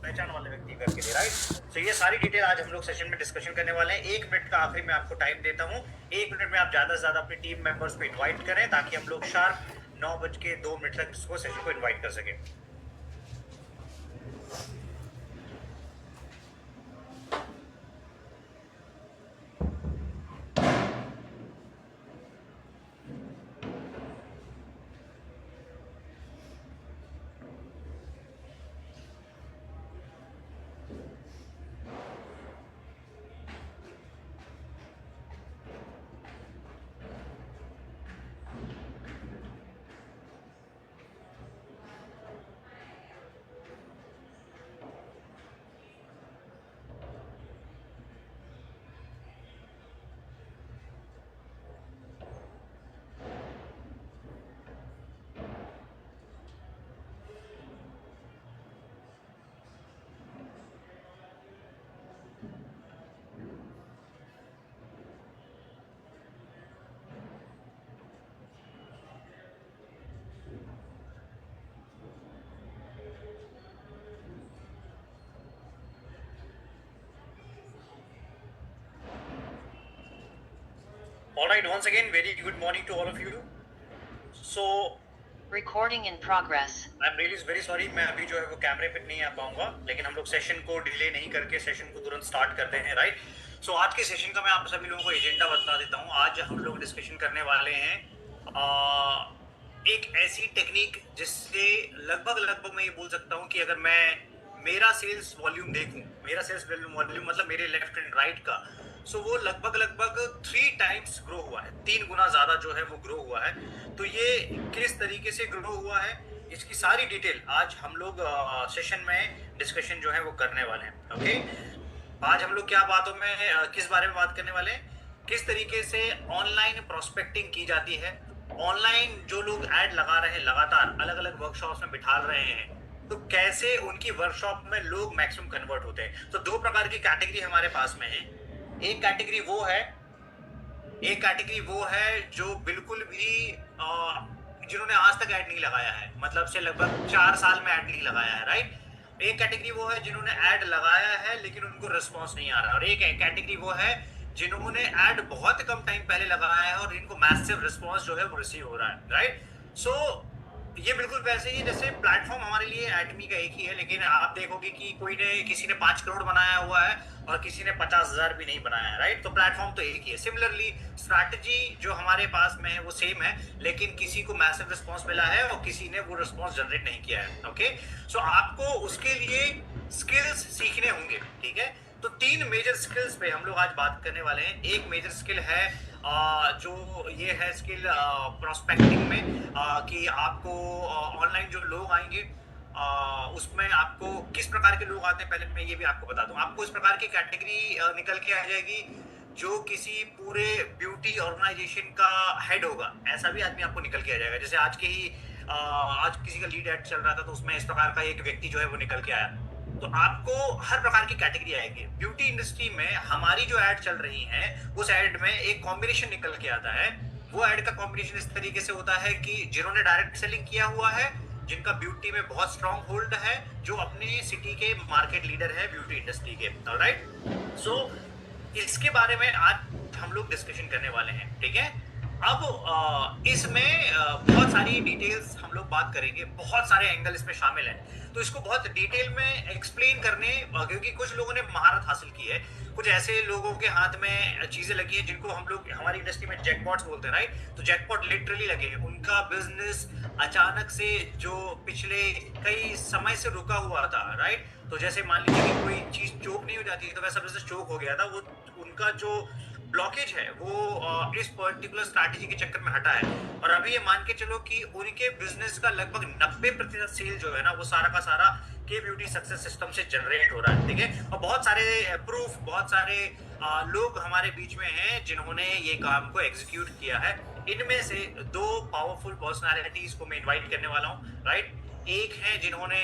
पहचान वाले व्यक्ति करके दे, राइट। तो ये सारी डिटेल आज हम लोग सेशन में डिस्कशन करने वाले हैं। 1 मिनट का आखिरी में आपको टाइम देता हूँ। 1 मिनट में आप ज्यादा से ज्यादा अपनी टीम मेंबर्स को इन्वाइट करें ताकि हम लोग शार्प 9:02 तक इसको सेशन को इन्वाइट कर सकें। All right, once again, very good morning to all of you. So, Recording in progress. I'm really very sorry, मैं अभी जो है वो कैमरे पे नहीं आ पाऊंगा, लेकिन हम लोग सेशन को डिले नहीं करके सेशन को तुरंत स्टार्ट करते हैं, राइट। सो आज के सेशन का मैं आप सभी लोगों को एजेंडा बता देता हूँ। आज हम लोग डिस्कशन करने वाले हैं एक ऐसी टेक्निक जिससे लगभग मैं ये बोल सकता हूँ कि अगर मैं मेरा सेल्स वॉल्यूम देखूं, मेरा सेल्स वॉल्यूम मतलब मेरे लेफ्ट एंड राइट का, सो वो लगभग 3 टाइम्स ग्रो हुआ है, 3 गुना ज्यादा जो है वो ग्रो हुआ है। तो ये किस तरीके से ग्रो हुआ है, इसकी सारी डिटेल आज हम लोग सेशन में डिस्कशन जो है वो करने वाले हैं। ओके, आज हम लोग क्या बातों में किस बारे में बात करने वाले हैं, किस तरीके से ऑनलाइन प्रोस्पेक्टिंग की जाती है, ऑनलाइन जो लोग ऐड लगा रहे हैं लगातार अलग अलग वर्कशॉप्स में बिठा रहे हैं, तो कैसे उनकी वर्कशॉप में लोग मैक्सिमम कन्वर्ट होते हैं। तो 2 प्रकार की कैटेगरी हमारे पास में है। एक कैटेगरी वो है जो बिल्कुल भी जिन्होंने आज तक ऐड नहीं लगाया है, मतलब से लगभग 4 साल में ऐड नहीं लगाया है, राइट। एक कैटेगरी वो है जिन्होंने ऐड लगाया है लेकिन उनको रिस्पॉन्स नहीं आ रहा, और एक कैटेगरी वो है जिन्होंने ऐड बहुत कम टाइम पहले लगाया है और इनको मैसिव रिस्पॉन्स जो है वो रिसीव हो रहा है, राइट। सो ये बिल्कुल वैसे ही जैसे प्लेटफॉर्म हमारे लिए एडमी का एक ही है, लेकिन आप देखोगे कि किसी ने 5 करोड़ बनाया हुआ है और किसी ने 50,000 भी नहीं बनाया है, राइट। तो प्लेटफॉर्म तो एक ही है। सिमिलरली स्ट्रैटेजी जो हमारे पास में है वो सेम है, लेकिन किसी को मैसिव रिस्पॉन्स मिला है और किसी ने वो रिस्पॉन्स जनरेट नहीं किया है। ओके, सो आपको उसके लिए स्किल्स सीखने होंगे, ठीक है। तो 3 मेजर स्किल्स पे हम लोग आज बात करने वाले हैं। एक मेजर स्किल है जो ये है स्किल प्रोस्पेक्टिंग में, कि आपको ऑनलाइन जो लोग आएंगे उसमें आपको किस प्रकार के लोग आते हैं, पहले मैं ये भी आपको बता दूं। आपको इस प्रकार की कैटेगरी निकल के आ जाएगी जो किसी पूरे ब्यूटी ऑर्गेनाइजेशन का हेड होगा, ऐसा भी आदमी आपको निकल के आ जाएगा। जैसे आज किसी का लीड एड चल रहा था तो उसमें इस प्रकार का एक व्यक्ति जो है वो निकल के आया। तो आपको हर प्रकार की कैटेगरी आएगी। ब्यूटी इंडस्ट्री में हमारी जो ऐड चल रही है उस ऐड में एक कॉम्बिनेशन निकल के आता है। वो ऐड का कॉम्बिनेशन इस तरीके से होता है कि जिन्होंने डायरेक्ट सेलिंग किया हुआ है, जिनका ब्यूटी में बहुत स्ट्रॉन्ग होल्ड है, जो अपने सिटी के मार्केट लीडर है ब्यूटी इंडस्ट्री के, ऑलराइट। सो इसके बारे में आज हम लोग डिस्कशन करने वाले हैं, ठीक है। अब इसमें बहुत सारी डिटेल्स हम लोग बात करेंगे, बहुत सारे एंगल इसमें शामिल हैं, तो इसको बहुत डिटेल में एक्सप्लेन करने, क्योंकि कुछ लोगों ने महारत हासिल की है, कुछ ऐसे लोगों के हाथ में चीजें लगी हैं जिनको हम लोग हमारी इंडस्ट्री में जैकपॉट्स बोलते हैं, राइट। तो जैकपॉट लिटरली लगे हैं, उनका बिजनेस अचानक से जो पिछले कई समय से रुका हुआ था, राइट। तो जैसे मान लीजिए कि कोई चीज चोक नहीं हो जाती तो वैसा बिजनेस चोक हो गया था, वो उनका जो ब्लॉकेज है वो इस पर्टिकुलर स्ट्रैटेजी के चक्कर में हटा है। और अभी ये मान के चलो कि उनके बिजनेस का लगभग 90% सेल जो है ना वो सारा का सारा के ब्यूटी सक्सेस सिस्टम से जनरेट हो रहा है, ठीक है। और बहुत सारे प्रूफ, बहुत सारे लोग हमारे बीच में हैं जिन्होंने ये काम को एग्जीक्यूट किया है। इनमें से 2 पावरफुल पर्सनालिटीज को मैं इन्वाइट करने वाला हूँ, राइट। एक है जिन्होंने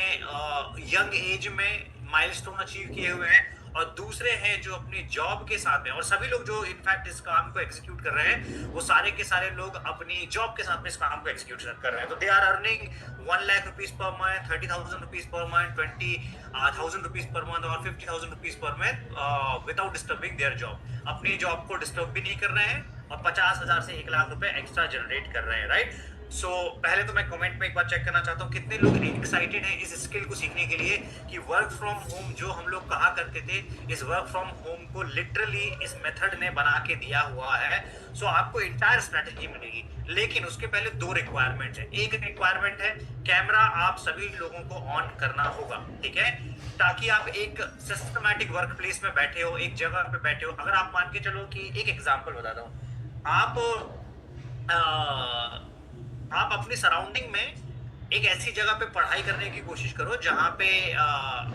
यंग एज में माइलस्टोन अचीव किए हुए हैं, और दूसरे हैं जो अपनी जॉब के साथ में, और सभी लोग जो इनफैक्ट इस काम को एग्जीक्यूट कर रहे हैं वो सारे के सारे लोग अपनी जॉब के साथ में इस काम को एग्जीक्यूट कर रहे हैं। तो they are earning 1 lakh rupees per month, 30,000 rupees per month, 20,000 rupees per month और 50,000 rupees per month without disturbing their job. अपनी जॉब को डिस्टर्ब भी नहीं कर रहे हैं और 50,000 से 1 लाख रुपए एक्स्ट्रा जनरेट कर रहे हैं, राइट। सो पहले तो मैं कमेंट में एक बार चेक करना चाहता हूँ कितने लोग एक्साइटेड हैं इस स्किल को सीखने के लिए कि वर्क फ्रॉम होम जो हम लोग कहा करते थे, इस वर्क फ्रॉम होम को लिटरली इस मेथड ने बना के दिया हुआ है। सो आपको इंटायर स्ट्रेटेजी मिलेगी, लेकिन उसके पहले 2 रिक्वायरमेंट है। एक रिक्वायरमेंट है कैमरा आप सभी लोगों को ऑन करना होगा, ठीक है, ताकि आप एक सिस्टमैटिक वर्क प्लेस में बैठे हो, एक जगह पे बैठे हो। अगर आप मान के चलो कि एक एग्जाम्पल बताता हूँ, आप अपनी सराउंडिंग में एक ऐसी जगह पे पढ़ाई करने की कोशिश करो जहाँ पे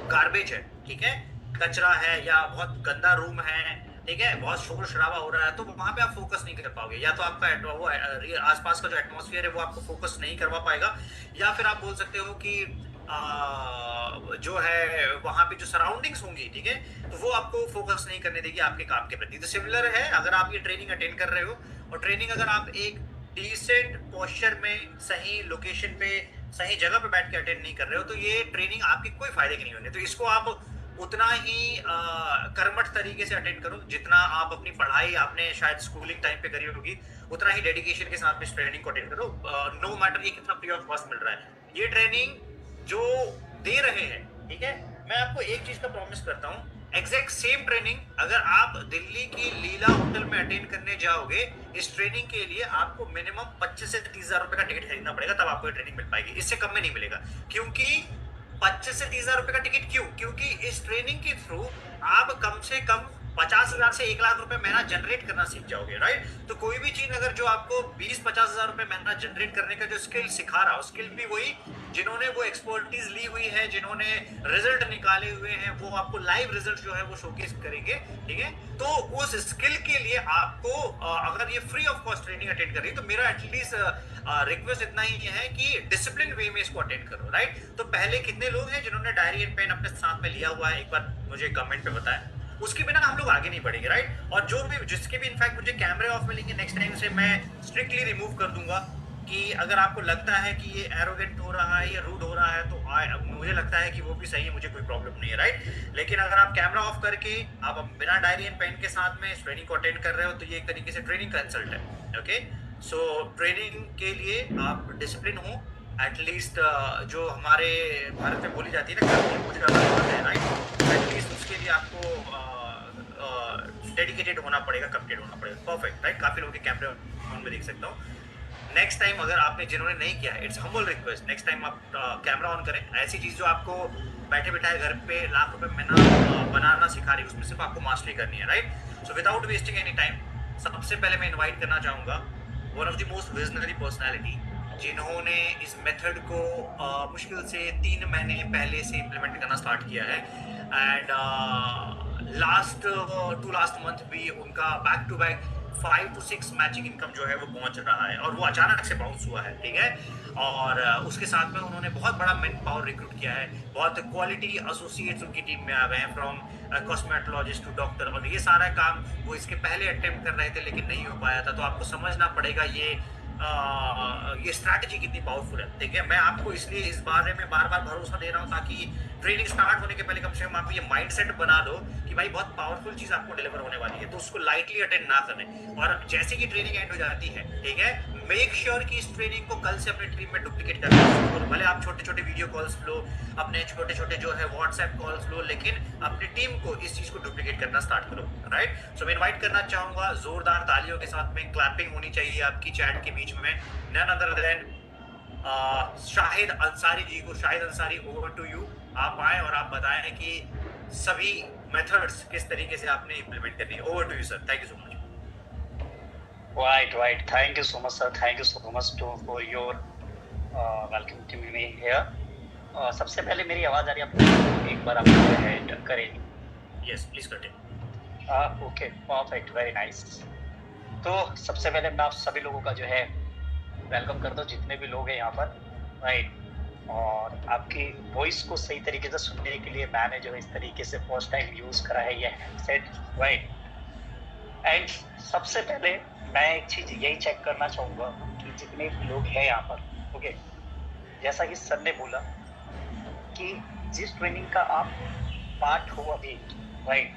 गार्बेज है, ठीक है, कचरा है या बहुत गंदा रूम है, ठीक है, बहुत शोर शराबा हो रहा है, तो वहां पे आप फोकस नहीं कर पाओगे। या तो आपका वो आसपास का जो एटमॉस्फेयर है वो आपको फोकस नहीं करवा पाएगा, या फिर आप बोल सकते हो कि जो है वहां पे जो सराउंडिंग्स होंगी, ठीक है, तो वो आपको फोकस नहीं करने देगी आपके काम के प्रति। तो सिमिलर है अगर आप ये ट्रेनिंग अटेंड कर रहे हो, और ट्रेनिंग अगर आप एक डिसेंट पोस्चर में सही लोकेशन पे सही जगह पे बैठ के अटेंड नहीं कर रहे हो तो ये ट्रेनिंग आपकी कोई फायदे की नहीं होने। तो इसको आप उतना ही कर्मठ तरीके से अटेंड करो जितना आप अपनी पढ़ाई आपने शायद स्कूलिंग टाइम पे करी होगी, उतना ही डेडिकेशन के साथ इस ट्रेनिंग को अटेंड करो। नो मैटर ये कितना फ्री ऑफ कॉस्ट मिल रहा है, ये ट्रेनिंग जो दे रहे हैं, ठीक है, मैं आपको एक चीज का प्रॉमिस करता हूँ, एग्जैक्ट सेम ट्रेनिंग अगर आप दिल्ली की लीला होटल में अटेंड करने जाओगे, इस ट्रेनिंग के लिए आपको मिनिमम 25 से 30,000 रुपए का टिकट खरीदना पड़ेगा, तब आपको ये ट्रेनिंग मिल पाएगी, इससे कम में नहीं मिलेगा। क्योंकि 25 से 30,000 रुपए का टिकट क्यों? क्योंकि इस ट्रेनिंग के थ्रू आप कम से कम 50,000 से 1 लाख रुपए महीना जनरेट करना सीख जाओगे, राइट। तो कोई भी चीज अगर जो आपको 20-50 हजार रुपए महीना जनरेट करने का जो स्किल सिखा रहा हो, स्किल भी वही जिन्होंने वो एक्सपर्टीज ली हुई है, जिन्होंने रिजल्ट निकाले हुए हैं, वो आपको लाइव रिजल्ट जो है वो शोकेस करेंगे, ठीक है। तो उस स्किल के लिए आपको अगर ये free of cost training attend कर रही है तो मेरा एटलीस्ट रिक्वेस्ट इतना ही है कि डिसिप्लिन वे में इसको अटेंड करो, राइट। तो पहले कितने लोग हैं जिन्होंने डायरी एंड पेन अपने साथ में लिया हुआ है, एक बार मुझे कमेंट पे बताएं। उसके बिना हम लोग आगे नहीं बढ़ेंगे, राइट। और जो भी जिसके भी इनफैक्ट मुझे कैमरे ऑफ मिलेंगे नेक्स्ट टाइम से मैं स्ट्रिक्टली रिमूव कर दूंगा कि अगर आपको लगता है कि ये एरोगेंट हो रहा है या रूड हो रहा है तो मुझे लगता है कि वो भी सही है, मुझे कोई प्रॉब्लम नहीं है, राइट। लेकिन अगर आप कैमरा ऑफ करके आप बिना डायरी एंड पेन के साथ में इस ट्रेनिंग को अटेंड कर रहे हो तो ये एक तरीके से ट्रेनिंग कंसल्ट है, ओके। सो ट्रेनिंग के लिए आप डिसिप्लिन हो, एटलीस्ट जो हमारे भारत में बोली जाती है ना, राइट, एटलीस्ट उसके लिए आपको डेडिकेटेड होना पड़ेगा, कमिटेड होना पड़ेगा, परफेक्ट, राइट। काफी लोगों के कैमरे ऑन में देख सकता हूँ। नेक्स्ट टाइम अगर आपने जिन्होंने नहीं किया है, it's humble request, next time आप कैमरा ऑन करें। ऐसी चीज जो आपको बैठे बिठाए घर पे लाख रुपए महीना बनाना सिखा रही है, उसमें सिर्फ आपको मास्टरी करनी है, right. So without wasting any time, सबसे पहले मैं इन्वाइट करना चाहूंगा one of the most visionary personality जिन्होंने इस मेथड को मुश्किल से 3 महीने पहले से इम्प्लीमेंट करना स्टार्ट किया है, एंड लास्ट मंथ भी उनका back to back 5 to 6 matching income जो है वो पहुंच रहा है, और वो अचानक से बाउंस हुआ है, ठीक है। और उसके साथ में उन्होंने बहुत बड़ा मैन पावर रिक्रूट किया है, बहुत क्वालिटी एसोसिएट्स उनकी टीम में आ गए हैं, फ्रॉम कॉस्मेटोलॉजिस्ट टू डॉक्टर, और ये सारा काम वो इसके पहले अटेम्प्ट कर रहे थे लेकिन नहीं हो पाया था। तो आपको समझना पड़ेगा ये स्ट्रैटेजी कितनी पावरफुल है, ठीक है। मैं आपको इसलिए इस बारे में बार बार भरोसा दे रहा हूँ ताकि ट्रेनिंग स्टार्ट होने के पहले कम से कम आप ये माइंडसेट बना लो कि भाई बहुत पावरफुल चीज आपको डिलीवर होने वाली है, तो उसको लाइटली अटेंड ना करें। और जैसे कि ट्रेनिंग एंड हो जाती है, ठीक है, मेक श्योर कि इस ट्रेनिंग को कल से अपने टीम में डुप्लीकेट करना शुरू करो। भले आप छोटे छोटे वीडियो कॉल्स लो, अपने छोटे छोटे जो है व्हाट्सएप कॉल्स लो, लेकिन अपनी टीम को इस चीज को डुप्लीकेट करना स्टार्ट करो, राइट। सो मैं इन्वाइट करना चाहूंगा, जोरदार तालियों के साथ में क्लैपिंग होनी चाहिए आपकी चैट के बीच में, none other than Shahid Ansari ji को। Shahid Ansari, over to you. आप आए और आप बताएं कि सभी मेथड्स किस तरीके से आपने इम्प्लीमेंट करनी है। Over to you sir, thank you so much. Right. Thank you so much, sir. Thank you so much for your welcome to me here. सबसे पहले मेरी आवाज आ रही है आपको? एक बार आप हेड करें। Yes, please continue. Okay, perfect, very nice. तो सबसे पहले मैं आप सभी लोगों का जो है वेलकम करता हूँ, जितने भी लोग हैं यहाँ पर, राइट। और आपकी वॉइस को सही तरीके से सुनने के लिए मैंने जो है इस तरीके से फर्स्ट टाइम यूज करा है ये हेडसेट, राइट। एंड सबसे पहले मैं एक चीज यही चेक करना चाहूंगा कि जितने भी लोग हैं यहाँ पर, ओके, जैसा कि सर ने बोला कि जिस ट्रेनिंग का आप पार्ट हो अभी, राइट,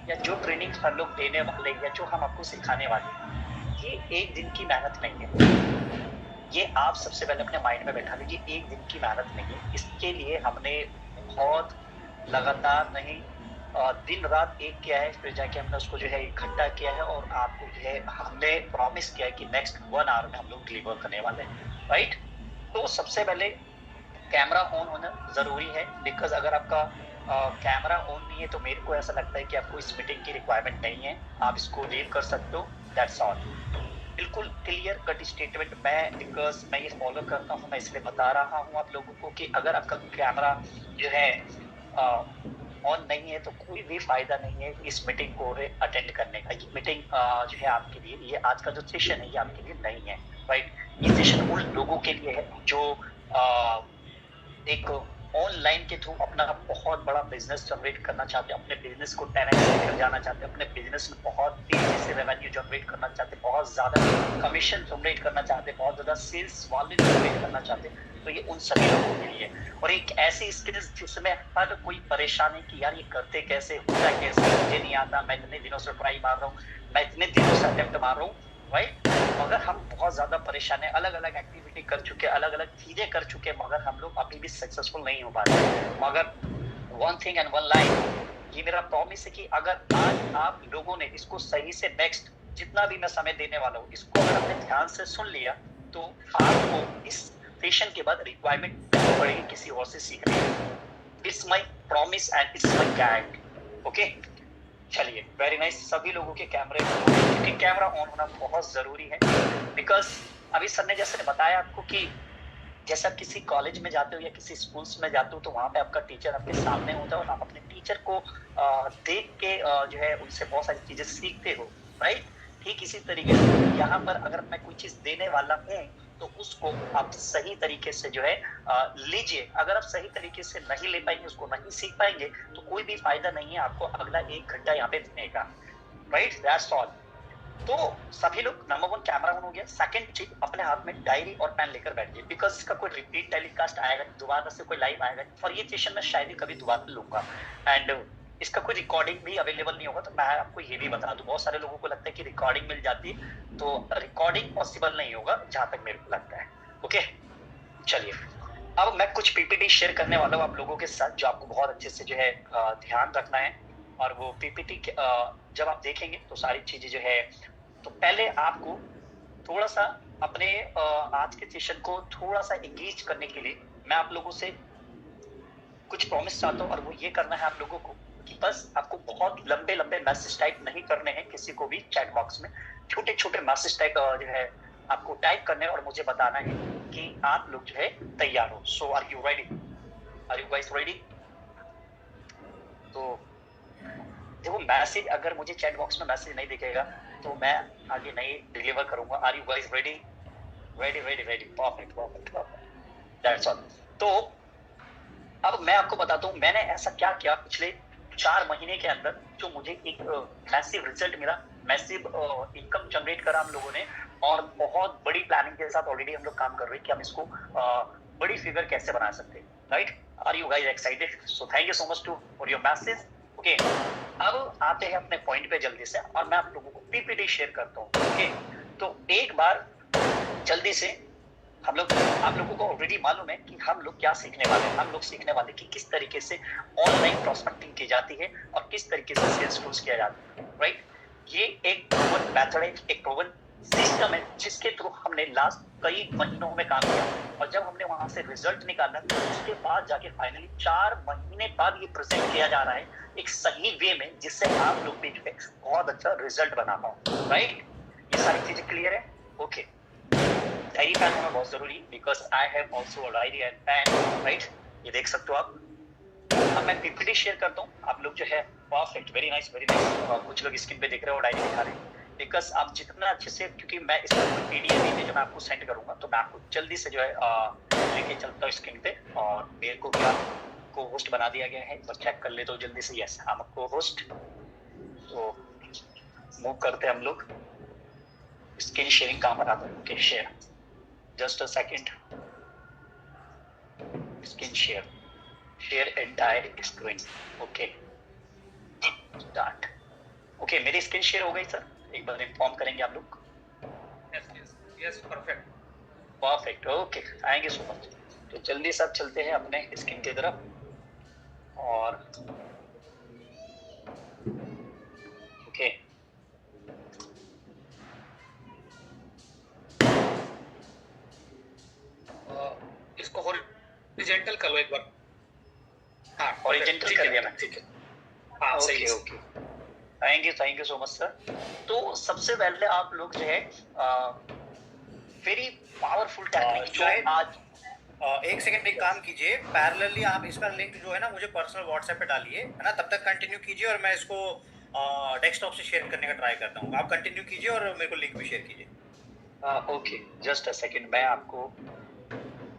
या जो ट्रेनिंग हम लोग देने वाले या जो हम आपको सिखाने वाले, ये एक दिन की मेहनत नहीं है। ये आप सबसे पहले अपने माइंड में बैठा लीजिए, एक दिन की मेहनत नहीं है। इसके लिए हमने बहुत लगातार नहीं, दिन रात एक किया है, फिर जाके हमने उसको जो है इकट्ठा किया है और आपको जो है हमने प्रॉमिस किया है कि नेक्स्ट 1 आवर में हम लोग डिलीवर करने वाले हैं, राइट। तो सबसे पहले कैमरा ऑन होना जरूरी है, बिकॉज अगर आपका कैमरा ऑन नहीं है तो मेरे को ऐसा लगता है कि आपको इस मीटिंग की रिक्वायरमेंट नहीं है, आप इसको लीव कर सकते हो, दैट्स ऑल। बिल्कुल क्लियर कट स्टेटमेंट, मैं बिकॉज मैं ये फॉलो करता हूँ, मैं इसलिए बता रहा हूँ आप लोगों को कि अगर आपका कैमरा जो है ऑन नहीं है तो कोई भी फायदा नहीं है इस मीटिंग को अटेंड करने का। ये मीटिंग जो है आपके लिए, ये आज का जो सेशन है ये आपके लिए नहीं है, राइट। ये सेशन उन लोगों के लिए है जो एक ऑनलाइन के थ्रू अपना बहुत बड़ा बिजनेस जनरेट करना चाहते हैं, अपने बिजनेस को 10x लेकर जाना चाहते हैं, अपने बिजनेस में बहुत तेजी से रेवेन्यू जनरेट करना चाहते हैं, बहुत ज्यादा कमीशन जनरेट करना चाहते हैं, बहुत ज्यादा सेल्स वॉल्यूम जनरेट करना चाहते हैं। तो ये उन सभी लोगों के लिए, और एक ऐसी स्किल्स जिसमें हर कोई परेशान है कि यार ये करते कैसे, होता कैसे, मुझे नहीं आता, मैं इतने दिनों से ट्राई मार रहा हूँ, मैं इतने दिनों से अटेम्प्ट मार रहा हूँ, राइट। मगर हम बहुत ज्यादा परेशान है, अलग अलग एक्टिविटी कर चुके, अलग अलग चीजें कर चुके, मगर हम लोग अभी भी सक्सेसफुल नहीं हो पा रहे। मगर one thing and one line, ये मेरा प्रॉमिस है कि अगर आज आप लोगों ने इसको सही से नेक्स्ट जितना भी मैं समय देने वाला हूँ इसको अगर आपने ध्यान से सुन लिया तो आपको इस सेशन के बाद रिक्वायरमेंट नहीं पड़ेगी किसी और से सीखने की। It's my promise and it's my guarantee, okay. चलिए, वेरी नाइस। सभी लोगों के कैमरे, क्योंकि कैमरा ऑन होना बहुत जरूरी है, बिकॉज अभी सर ने जैसे बताया आपको कि जैसे आप किसी कॉलेज में जाते हो या किसी स्कूल्स में जाते हो तो वहाँ पे आपका टीचर आपके सामने होता है और आप अपने टीचर को देख के जो है उनसे बहुत सारी चीजें सीखते हो, राइट। ठीक इसी तरीके से यहाँ पर अगर मैं कोई चीज देने वाला हूँ तो उसको आप सही तरीके से जो है लीजिए। अगर आप सही तरीके से नहीं ले पाएंगे, उसको नहीं सीख पाएंगे तो कोई भी फायदा नहीं है आपको अगला 1 घंटा यहाँ पे देने का, राइट। That's all. तो सभी लोग, नंबर 1 कैमरा ऑन हो गया। सेकंड चीज, अपने हाथ में डायरी और पेन लेकर बैठिए, बिकॉज इसका कोई रिपीट टेलीकास्ट आएगा, दोबारा से कोई लाइव आएगा और ये सेशन मैं शायद ही कभी दोबारा लूंगा, एंड इसका कोई रिकॉर्डिंग भी अवेलेबल नहीं होगा। तो मैं आपको ये भी बता दूं, बहुत सारे लोगों को लगता है कि रिकॉर्डिंग मिल जाती है, तो रिकॉर्डिंग पॉसिबल नहीं होगा जहां तक मेरे को लगता है, ओके। चलिए, अब मैं कुछ पीपीटी शेयर करने वाला हूँ आप लोगों के साथ, जो आपको बहुत अच्छे से जो है ध्यान रखना है। और वो पीपीटी जब आप देखेंगे तो सारी चीजें जो है, तो पहले आपको थोड़ा सा अपने आज के सेशन को थोड़ा सा एंगेज करने के लिए मैं आप लोगों से कुछ प्रॉमिस चाहता हूँ, और वो ये करना है आप लोगों को कि बस आपको बहुत लंबे लंबे मैसेज टाइप नहीं करने हैं किसी को भी चैट बॉक्स में, छोटे छोटे मैसेज टाइप जो है आपको टाइप करने और मुझे बताना है कि आप लोग जो है तैयार हो। So are you ready? Are you guys ready? तो देखो, मैसेज अगर मुझे चैट बॉक्स में मैसेज नहीं दिखेगा तो मैं आगे नहीं डिलीवर करूंगा। Are you guys ready? Ready ready ready, perfect perfect perfect, that's all. तो अब मैं आपको बताता हूँ मैंने ऐसा क्या किया पिछले 4 महीने के अंदर जो मुझे एक मैसिव रिजल्ट मिला, मैसिव इनकम जनरेट करा हम लोगों ने, और बहुत बड़ी प्लानिंग के साथ ऑलरेडी हम लोग काम कर रहे हैं कि हम इसको बड़ी फिगर कैसे बना सकते हैं, right. Are you guys excited? So thank you so much for your message, okay. अब आते हैं अपने पॉइंट पे जल्दी से, और मैं आप लोगों को पीपीटी शेयर करता हूँ, ओके। तो एक बार जल्दी से हम लोग, आप लोगों को ऑलरेडी मालूम है कि हम लोग क्या सीखने वाले हैं। हम लोग सीखने वाले कि किस तरीके से ऑनलाइन प्रोस्पेक्टिंग की जाती है और किस तरीके से सेल्स टूल्स किया जाता है, राइट। ये एक प्रूवन मेथड है, एक प्रूवन सिस्टम है जिसके थ्रू हमने लास्ट कई महीनों में काम किया, और जब हमने वहां से रिजल्ट निकाला तो उसके बाद जाके फाइनली 4 महीने बाद ये प्रेजेंट किया जा रहा है एक सही वे में, जिससे आप लोग भी जो है बहुत अच्छा रिजल्ट बना पाओ, राइट। ये सारी चीजें क्लियर है, ओके। डायरी पेन होना बहुत जरूरी, because I have also diary and pen, right. ये देख सकते हो आप। अब मैं पीपीटी शेयर करता हूँ, आप लोग जो है perfect, very nice very nice. कुछ लोग स्क्रीन पे देख रहे हो, डायरी दिखा रहे हैं। बिकॉज आप जितना अच्छे से, क्योंकि मैं इसका पीडीएफ इमेज मैं आपको सेंड करूंगा, तो मैं आपको जल्दी से जो है लेके चलता हूँ स्क्रीन पे। और मेरे को क्या को होस्ट बना दिया गया है, बस चेक कर ले तो जल्दी से। यस, हम को होस्ट। तो मूव करते हैं हम लोग। स्क्रीन शेयरिंग कहाँ पर आता है? Okay, share, just a second. Screen share entire screen. Okay, start. Okay, मेरी स्क्रीन शेयर हो गई सर, एक बार इन्फॉर्म करेंगे आप लोग। Yes, perfect. Perfect, okay, thank you so much. तो जल्दी सब चलते हैं अपने स्क्रीन की तरफ। और ओके, इसको हॉरिजॉन्टल कर लो एक बार। हाँ, हॉरिजॉन्टल कर दिया मैं। ठीक है। हाँ, सही ओके है। Okay, thank you so much sir. तो सबसे पहले आप लोग जो है वेरी पावरफुल टेक्निक जो शायद आज एक सेकंड एक काम कीजिए, पैरेलली आप इसका लिंक जो है ना मुझे पर्सनल व्हाट्सएप पे डालिए, है ना। तब तक कंटिन्यू कीजिए और मैं इसको डेस्कटॉप से शेयर करने का ट्राई करता हूँ। आप कंटिन्यू कीजिए और मेरे को लिंक भी शेयर कीजिए। ओके, जस्ट अ सेकंड, मैं आपको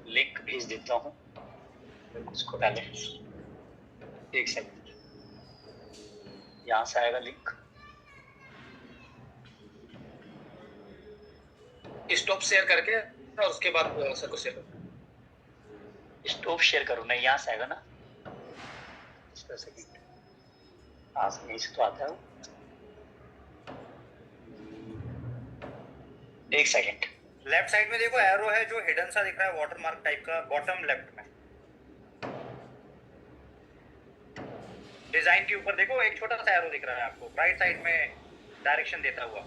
लिंक भेज देता हूँ। उसको पहले एक सेकंड, यहाँ से आएगा लिंक। स्टॉप शेयर करके और उसके बाद सर को शेयर करो। स्टॉप शेयर करो, नहीं यहाँ से आएगा ना। जस्ट अ सेकंड, हाँ यहीं से तो आता है वो। एक सेकंड, लेफ्ट साइड में देखो एरो है जो हिडन सा दिख रहा है, वाटर मार्क टाइप का, बॉटम लेफ्ट में डिजाइन के ऊपर देखो एक छोटा सा एरो दिख रहा है आपको, राइट साइड में डायरेक्शन देता हुआ।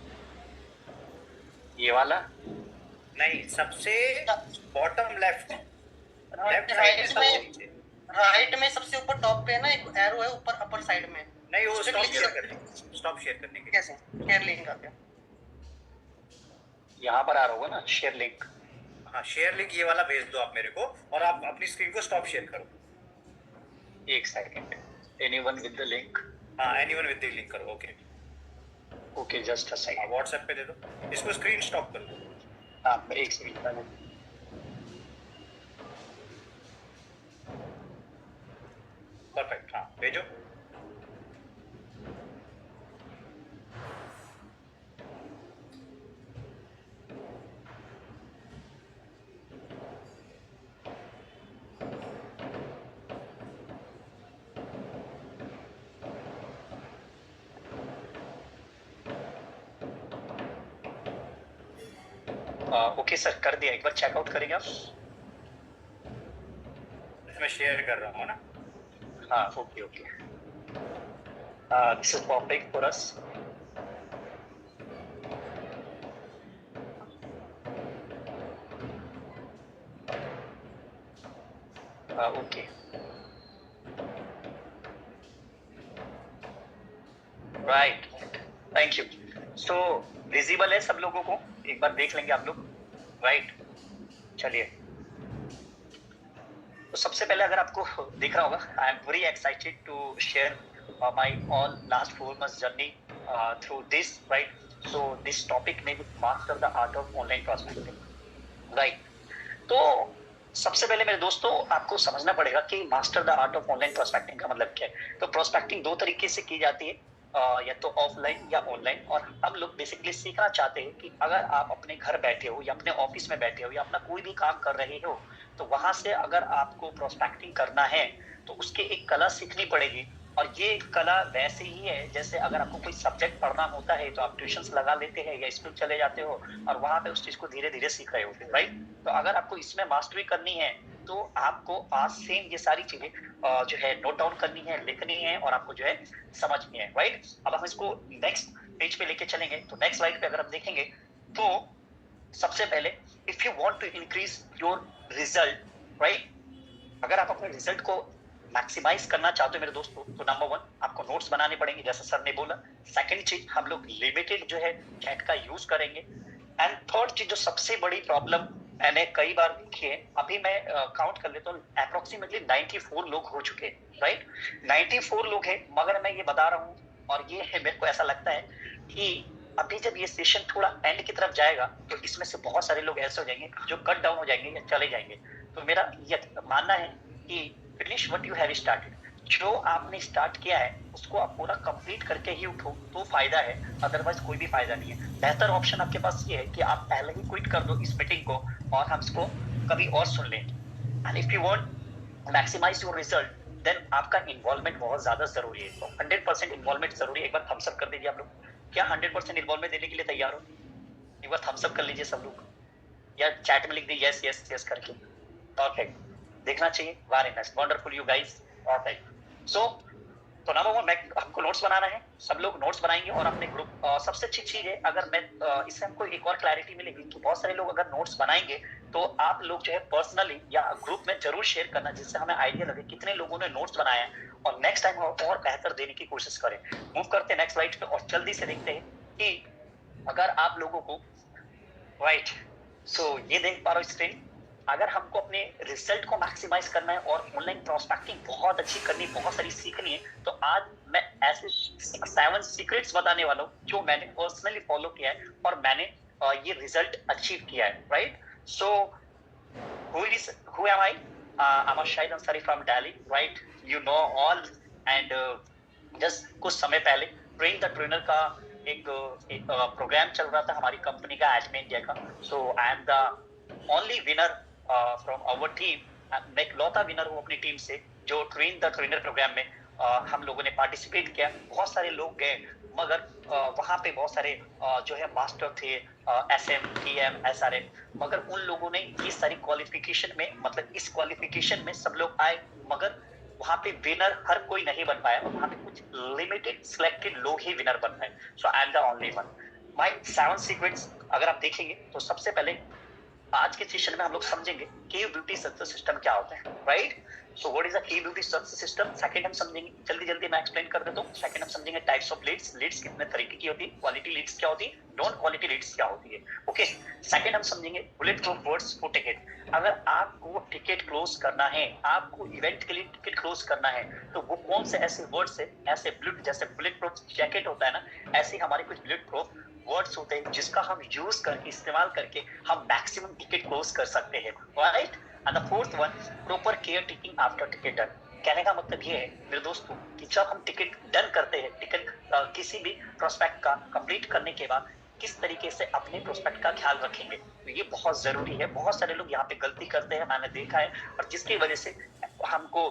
ये वाला नहीं, सबसे bottom left, left right side में में, राइट में सबसे ऊपर टॉप पे है ना एक एरो है ऊपर अपर साइड में। नहीं, वो उस पे स्टॉप click शेयर कर- करने, स्टॉप शेयर करने के। कैसे शेयर लिंक आ गया? यहाँ पर आ रहा होगा ना शेयर लिंक। हाँ, शेयर लिंक ये वाला भेज दो आप मेरे को, और आप अपनी स्क्रीन को स्टॉप शेयर करो। एक second, anyone with the link. हाँ, एनीवन विद द लिंक करो। Okay okay, just a second. WhatsApp पे दे दो, इसको स्क्रीन स्टॉप कर दो। हाँ, एक सेकंड पहले। परफेक्ट, हाँ भेजो। ओके सर, कर दिया, एक बार चेकआउट करेंगे आप। मैं शेयर कर रहा हूँ ना। हाँ, okay okay, this is perfect for us. Okay, right, thank you. So visible है सब लोगों को, एक बार देख लेंगे आप लोग, राइट। चलिए, तो सबसे पहले अगर आपको दिख रहा होगा, I am very excited to share my all last 4 months journey through this, right. So this topic में master the art of online prospecting, right. तो सबसे पहले मेरे दोस्तों आपको समझना पड़ेगा कि master the art of online prospecting का मतलब क्या है। तो प्रोस्पेक्टिंग 2 तरीके से की जाती है, या तो ऑफलाइन या ऑनलाइन। और हम लोग बेसिकली सीखना चाहते हैं कि अगर आप अपने घर बैठे हो या अपने ऑफिस में बैठे हो या अपना कोई भी काम कर रहे हो, तो वहां से अगर आपको प्रोस्पेक्टिंग करना है तो उसकी एक कला सीखनी पड़ेगी। और ये कला वैसे ही है जैसे अगर आपको कोई सब्जेक्ट पढ़ना होता है तो आप ट्यूशंस लगा लेते हैं या स्कूल चले जाते हो और वहां पे उस चीज को धीरे धीरे सीख रहे होते हैं, राइट। तो अगर आपको इसमें मास्टरी करनी है तो आपको आज से ये सारी चीजें जो है नोट डाउन करनी है, लिखनी है और आपको जो है समझनी है, राइट। अब हम इसको नेक्स्ट पेज पे लेके चलेंगे। तो नेक्स्ट स्लाइड पे अगर हम देखेंगे तो सबसे पहले if you want to increase your result, right, अगर आप अपने रिजल्ट को मैक्सिमाइज करना चाहते हो मेरे दोस्तों, तो नंबर 1 आपको नोट्स बनाने पड़ेंगे जैसा सर ने बोला। सेकंड चीज, हम लोग लिमिटेड जो है चैट का यूज करेंगे। एंड थर्ड चीज जो सबसे बड़ी प्रॉब्लम मैंने कई बार देखी है, अभी मैं काउंट कर लेता हूँ, अप्रोक्सीमेटली 94 लोग हो चुके हैं, राइट। 94 लोग हैं, मगर मैं ये बता रहा हूँ और ये है, मेरे को ऐसा लगता है कि अभी जब ये सेशन थोड़ा एंड की तरफ जाएगा तो इसमें से बहुत सारे लोग ऐसे हो जाएंगे जो कट डाउन हो जाएंगे या चले जाएंगे। तो मेरा ये मानना है कि finish what you have started, जो आपने स्टार्ट किया है उसको आप पूरा कंप्लीट करके ही उठो तो फायदा है, अदरवाइज कोई भी फायदा नहीं है। बेहतर ऑप्शन आपके पास ये है कि आप पहले ही क्विट कर दो इस मीटिंग को और हम इसको कभी और सुन लें। And if you want maximize your result then आपका इन्वॉल्वमेंट बहुत ज्यादा जरूरी है। तो 100% इन्वॉल्वमेंट जरूरी है। एक बार थम्स अप कर दीजिए आप लोग, क्या 100% इन्वॉल्वमेंट देने के लिए तैयार हो? एक बार थम्स अप कर लीजिए सब लोग, या चैट में लिख दीजिए यस यस यस करके। परफेक्ट, देखना चाहिए। Very nice, wonderful you guys. Perfect. So तो नंबर वन, हमको नोट्स बनाना है, सब लोग नोट्स बनाएंगे और अपने ग्रुप सबसे अच्छी चीज है, अगर मैं इससे हमको एक और क्लैरिटी मिलेगी कि बहुत सारे लोग अगर नोट्स बनाएंगे तो आप लोग जो है पर्सनली या ग्रुप में जरूर शेयर करना, जिससे हमें आइडिया लगे कितने लोगों ने नोट्स बनाया है और नेक्स्ट टाइम और बेहतर देने की कोशिश करें। मूव करते हैं नेक्स्ट स्लाइड पे और जल्दी से देखते हैं कि अगर आप लोगों को राइट सो ये देख पा रहे हो स्क्रीन, अगर हमको अपने रिजल्ट को मैक्सिमाइज करना है और ऑनलाइन प्रोस्पेक्टिंग बहुत अच्छी करनी, बहुत सारी सीखनी है, तो आज मैं ऐसे 7 सीक्रेट्स बताने वाला हूँ जो मैंने पर्सनली फॉलो किया है और मैंने ये रिजल्ट अचीव किया है। Right so who am I? I'm Shahid Ansari from Delhi, right? You know all and just कुछ समय पहले ट्रेन द ट्रेनर का एक प्रोग्राम चल रहा था हमारी कंपनी का एडमिन इंडिया का। So I am the only winner from our team. मैं इकलौता विनर हूँ अपनी टीम से जो ट्रेन द ट्रेनर प्रोग्राम में हम लोगों ने पार्टिसिपेट किया। बहुत सारे लोग गए मगर वहाँ पे बहुत सारे जो है मास्टर थे, SM, TM, SRM, मगर उन लोगों ने ये सारी क्वालिफिकेशन में, मतलब इस क्वालिफिकेशन में सब लोग आए मगर वहाँ पे विनर हर कोई नहीं बन पाया और वहाँ पे कुछ लिमिटेड सिलेक्टेड लोग ही विनर बन पाए। So I am the only one. My 7 secrets अगर आप देखेंगे तो सबसे पहले आज के सेशन में हम लोग समझेंगे की ब्यूटी सक्सेस सिस्टम क्या होता है। Right so what is a की ब्यूटी सक्सेस सिस्टम। सेकंड हम समझेंगे, जल्दी जल्दी मैं एक्सप्लेन कर देता हूँ। सेकंड हम समझेंगे टाइप्स ऑफ लीड्स, लीड्स कितने तरीके की होती है, क्वालिटी लीड्स क्या होती है, नॉन क्वालिटी लीड्स क्या होती है। ओके सेकंड हम समझेंगे bullet proof words for ticket. अगर आपको टिकट क्लोज करना है, आपको इवेंट के लिए टिकट क्लोज करना है, तो वो कौन से ऐसे वर्ड्स है, ऐसे बुलेट जैसे बुलेट प्रूफ जैकेट होता है ना, ऐसे हमारे कुछ बुलेट प्रूफ वर्ड्स होते हैं जिसका हम यूज करके, इस्तेमाल करके हम मैक्सिमम टिकट क्लोज कर सकते हैं। Right and the fourth one proper care taking after ticket done. कहने का मतलब ये है मेरे दोस्तों कि जब हम टिकट डन करते हैं, टिकट किसी भी प्रोस्पेक्ट का कंप्लीट करने के बाद किस तरीके से अपने प्रोस्पेक्ट का ख्याल रखेंगे, तो ये बहुत जरूरी है। बहुत सारे लोग यहाँ पे गलती करते हैं, मैंने देखा है, और जिसकी वजह से हमको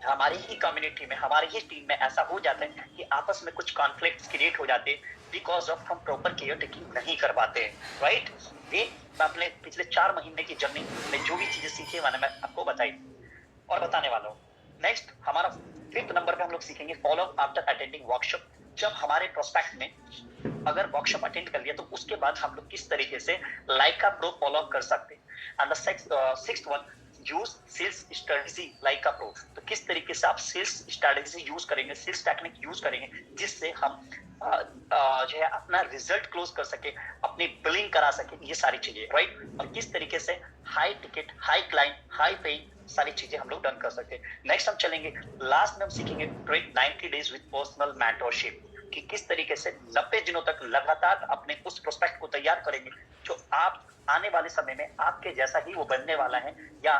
हमारी ही कम्युनिटी में, हमारी ही टीम में ऐसा हो जाता है कि आपस में कुछ कॉन्फ्लिक्ट्स क्रिएट हो जाते हैं बिकॉज ऑफ हम प्रॉपर केयर टेकिंग नहीं कर पाते हैं। राइट ये मैं अपने पिछले 4 महीने की जर्नी में जो भी चीजें सीखी है मैं आपको बताई और बताने वाला हूँ। नेक्स्ट हमारा 5th नंबर पे हम लोग सीखेंगे follow up after attending workshop. जब हमारे प्रोस्पेक्ट में अगर वर्कशॉप अटेंड कर लिया तो उसके बाद हम लोग किस तरीके से लाइका प्रो फॉलो अप कर सकते हैं। And the 6th one use sales strategy like a pro. तो किस तरीके से आप सेल्स स्ट्रेटजी यूज करेंगे, सेल्स टेक्निक यूज करेंगे जिससे हम जो है अपना रिजल्ट क्लोज कर सके, अपनी बिलिंग करा सके, ये सारी चीजें। राइट और किस तरीके से high ticket, high client, high paying सारी चीजें हम लोग डन कर सकते हैं। नेक्स्ट हम चलेंगे, लास्ट में हम सीखेंगे train 90 days with personal mentorship, कि किस तरीके से 90 दिनों तक लगातार अपने उस प्रोस्पेक्ट को तैयार करेंगे जो आप आने वाले समय में आपके जैसा ही वो बनने वाला है, या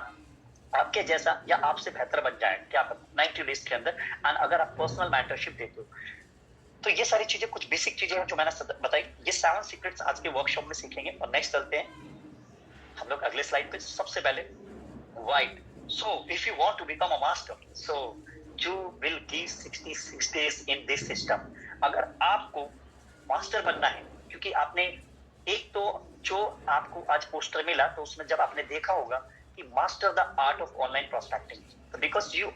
आपके जैसा या आपसे बेहतर बन जाए, क्या पता 90 डेज के अंदर। एंड अगर आप पर्सनल मेंटरशिप देते हो तो ये सारी चीजें कुछ बेसिक चीजें हैं जो मैंने बताई। ये 7 सीक्रेट्स आज के वर्कशॉप में सीखेंगे। और नेक्स्ट चलते हैं हम लोग अगले स्लाइड पे। सबसे पहले right so if you want to become a master so you will give 66 days in this system. अगर आपको मास्टर बनना है, क्योंकि आपने एक तो जो आपको आज पोस्टर मिला तो उसमें जब आपने देखा होगा कि master the art of online prospecting, तो because you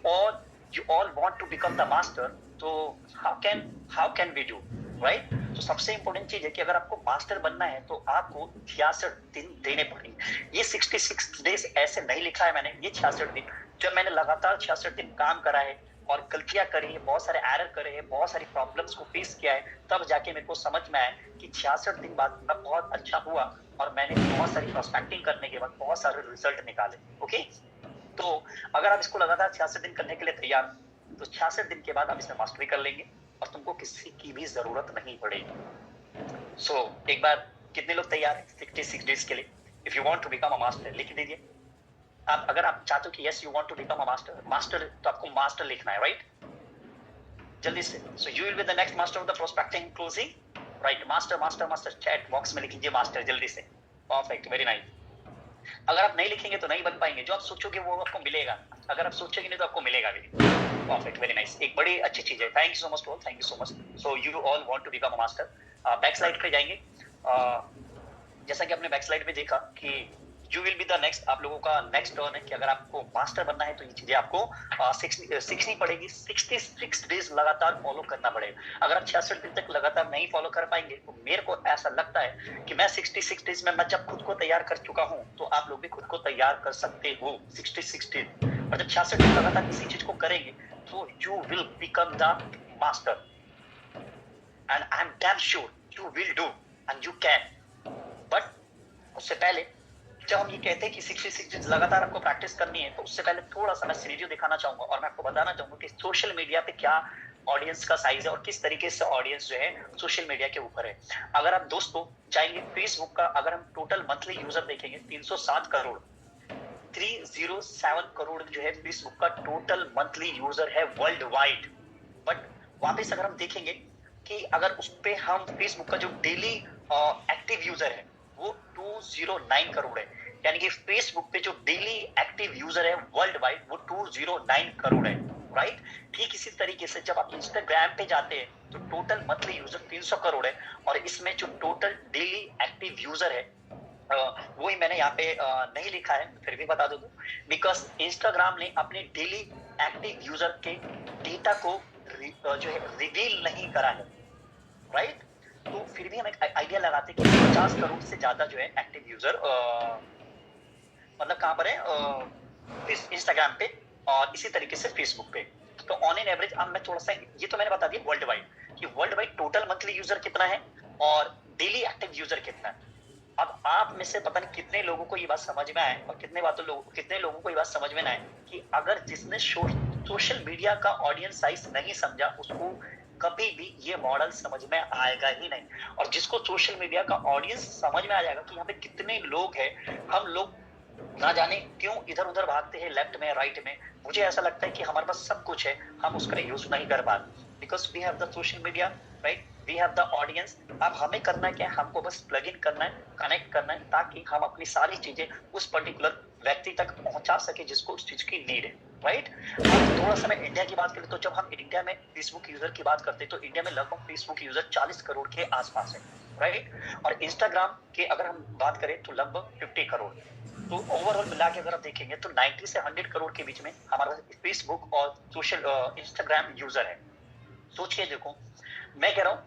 all want to become the master, तो how can we do right. तो सबसे इंपॉर्टेंट चीज है कि अगर आपको मास्टर बनना है तो आपको 66 दिन देने पड़ेंगे। ये 66 डेज ऐसे नहीं लिखा है मैंने, ये 66 दिन जब मैंने लगातार 66 दिन काम करा है और गलतियां करी है, बहुत सारे एरर करे हैं, बहुत सारी प्रॉब्लम्स को फेस किया है, तब जाके मेरे को समझ में आया कि 66 दिन बाद मैं बहुत अच्छा हुआ और मैंने बहुत सारी प्रोस्पेक्टिंग करने के बाद बहुत सारे रिजल्ट निकाले। ओके तो अगर आप इसको लगातार 66 दिन करने के लिए तैयार तो 66 दिन के बाद आप इसमें मास्टरी कर लेंगे और तुमको किसी की भी जरूरत नहीं पड़ेगी। सो एक बार कितने लोग तैयार हैं 66 डेज के लिए? If you want to become a master लिख दीजिए। आप अगर आप चाहते हो कि yes you want to become a master तो आपको मास्टर लिखना है, राइट? जल्दी से। So you will be the next master of the prospecting closing, right? Master master master, chat box में लिख लीजिए मास्टर जल्दी से। Perfect, very nice. अगर आप नहीं लिखेंगे तो नहीं बन पाएंगे, जो आप सोचोगे वो आपको मिलेगा, अगर आप सोचोगे नहीं तो आपको मिलेगा भी। परफेक्ट, वेरी नाइस, एक बड़ी अच्छी चीज है। Thank you so much to all, thank you so much. So you all want to become a master. Back slide पे जाएंगे। जैसा कि आपने बैक स्लाइड पे देखा कि you will be the next, आप लोगों का नेक्स्ट टर्न है कि अगर आपको मास्टर बनना है तो ये चीजें आपको सीखनी पड़ेगी। 66 डेज लगातार फॉलो करना पड़ेगा। अगर आप 66 दिन तक लगातार नहीं फॉलो कर पाएंगे तो मेरे को ऐसा लगता है कि मैं 66 डेज में मैं जब खुद को तैयार कर चुका हूं तो आप लोग भी खुद को तैयार कर सकते हो 66 डेज। और जब 66 दिन लगातार किसी चीज को करेंगे तो you will become the master, and I am damn sure you will do and you can. But उससे पहले जब हम ये कहते हैं कि 66 दिन लगातार आपको प्रैक्टिस करनी है तो उससे पहले थोड़ा सा मैं सिनेरियो दिखाना चाहूंगा और मैं आपको बताना चाहूंगा कि सोशल मीडिया पे क्या ऑडियंस का साइज है और किस तरीके से ऑडियंस जो है सोशल मीडिया के ऊपर है। अगर आप दोस्तों चाहेंगे फेसबुक का, अगर हम टोटल मंथली यूजर देखेंगे 307 करोड़, 307 करोड़ जो है फेसबुक का टोटल मंथली यूजर है वर्ल्ड वाइड। बट वापस अगर हम देखेंगे कि अगर उस पे हम फेसबुक का जो डेली एक्टिव यूजर है वो 209 करोड़ है, यानी कि फेसबुक पे जो डेली एक्टिव यूजर है वर्ल्ड वाइड वो 209 करोड़ है, राइट? ठीक इसी तरीके से जब आप इंस्टाग्राम पे जाते हैं तो टोटल मंथली यूजर 300 करोड़ है और इसमें जो टोटल डेली एक्टिव यूजर है वही मैंने यहाँ पे नहीं लिखा है, फिर भी बता दूं बिकॉज इंस्टाग्राम ने अपने डेली एक्टिव यूजर के डेटा को जो है रिवील नहीं करा है, राइट? तो फिर भी हम एक आइडिया लगाते हैं कि 50 करोड़ से ज्यादा जो है एक्टिव यूजर मतलब कहां पर है इंस्टाग्राम पे और इसी तरीके से फेसबुक पे। तो ऑन एन एवरेज अब मैं थोड़ा सा, ये तो मैंने बता दिया वर्ल्ड वाइड कि world wide total monthly user कितना है और डेली एक्टिव यूजर कितना है। अब आप में से पता नहीं कितने लोगों को ये बात समझ में आए और कितने लोगों को ये बात समझ में ना आए कि अगर जिसने सोशल मीडिया का ऑडियंस साइज नहीं समझा उसको कभी भी ये मॉडल समझ में आएगा ही नहीं। और जिसको सोशल मीडिया का ऑडियंस समझ में आ जाएगा कि यहाँ पे कितने लोग हैं, हम लोग ना जाने क्यों इधर उधर भागते हैं लेफ्ट में राइट में। मुझे ऐसा लगता है कि हमारे पास सब कुछ है, हम उसका यूज नहीं कर पाते because we have the social media, right? We have the audience. अब हमें करना क्या है, हमको बस प्लग इन करना है, कनेक्ट करना है ताकि हम अपनी सारी चीजें उस पर्टिकुलर व्यक्ति तक पहुंचा सके जिसको उस चीज की नीड है, राइट? अब थोड़ा सा मैं इंडिया की बात करें तो जब हम इंडिया में फेसबुक यूजर की बात करते हैं तो इंडिया में लगभग फेसबुक यूजर 40 करोड़ के आसपास है, राइट? और इंस्टाग्राम के अगर हम बात करें तो लगभग 50 करोड़। तो ओवरऑल मिला के अगर आप देखेंगे तो 90 से 100 करोड़ के बीच में हमारा फेसबुक और सोशल इंस्टाग्राम यूजर है। सोचिए, देखो मैं कह रहा हूं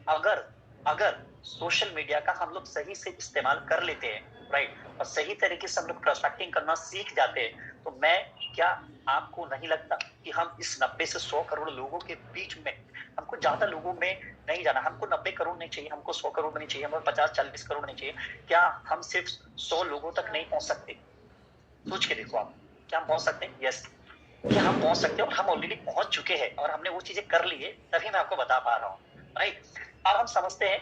अगर सोशल मीडिया का हम लोग सही से इस्तेमाल कर लेते हैं, राइट, और सही तरीके से हम लोग प्रोस्पेक्टिंग करना सीख जाते हैं तो मैं क्या आपको नहीं लगता कि हम इस 90 से 100 करोड़ लोगों के बीच में, हमको ज्यादा लोगों में नहीं जाना, हमको 90 करोड़ नहीं चाहिए, हमको 100 करोड़ नहीं चाहिए, हमको 50-40 करोड़ नहीं चाहिए, क्या हम सिर्फ 100 लोगों तक नहीं पहुंच सकते? सोच के देखो आप, क्या हम पहुंच सकते हैं? यस, क्या हम पहुंच सकते हैं और हम ऑलरेडी पहुंच चुके हैं और हमने वो चीजें कर ली है, तभी मैं आपको बता पा रहा हूँ, राइट? अब हम समझते हैं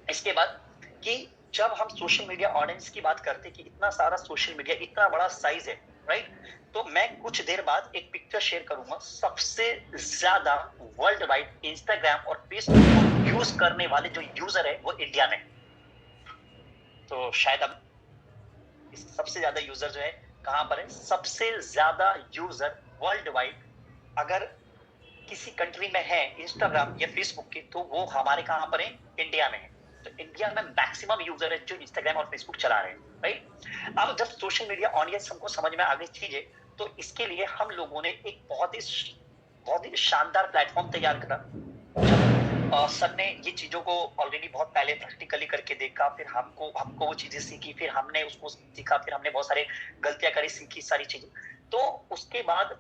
इसके बाद कि जब हम सोशल मीडिया ऑडियंस की बात करते हैं कि इतना सारा सोशल मीडिया, इतना बड़ा साइज है, राइट? तो मैं कुछ देर बाद एक पिक्चर शेयर करूंगा, सबसे ज्यादा वर्ल्ड वाइड इंस्टाग्राम और फेसबुक को यूज करने वाले जो यूजर है वो इंडिया में। तो शायद अब सबसे ज्यादा यूजर जो है कहां पर है? सबसे ज्यादा यूजर वर्ल्ड वाइड अगर किसी कंट्री में है इंस्टाग्राम या फेसबुक के तो वो हमारे कहां पर है? इंडिया में है। तो इंडिया में मैक्सिमम यूजर है जो इंस्टाग्राम और फेसबुक चला रहे हैं, राइट? अब जब सोशल मीडिया ऑडियंस हमको समझ में आ गई चीजें तो इसके लिए हम लोगों ने एक बहुत ही शानदार प्लेटफॉर्म तैयार करा। सर ने ये चीजों को ऑलरेडी बहुत पहले प्रैक्टिकली करके देखा, फिर हमको वो चीजें सीखी, फिर हमने उसको सीखा, फिर हमने बहुत सारे गलतियां करी, सीखी सारी चीजें। तो उसके बाद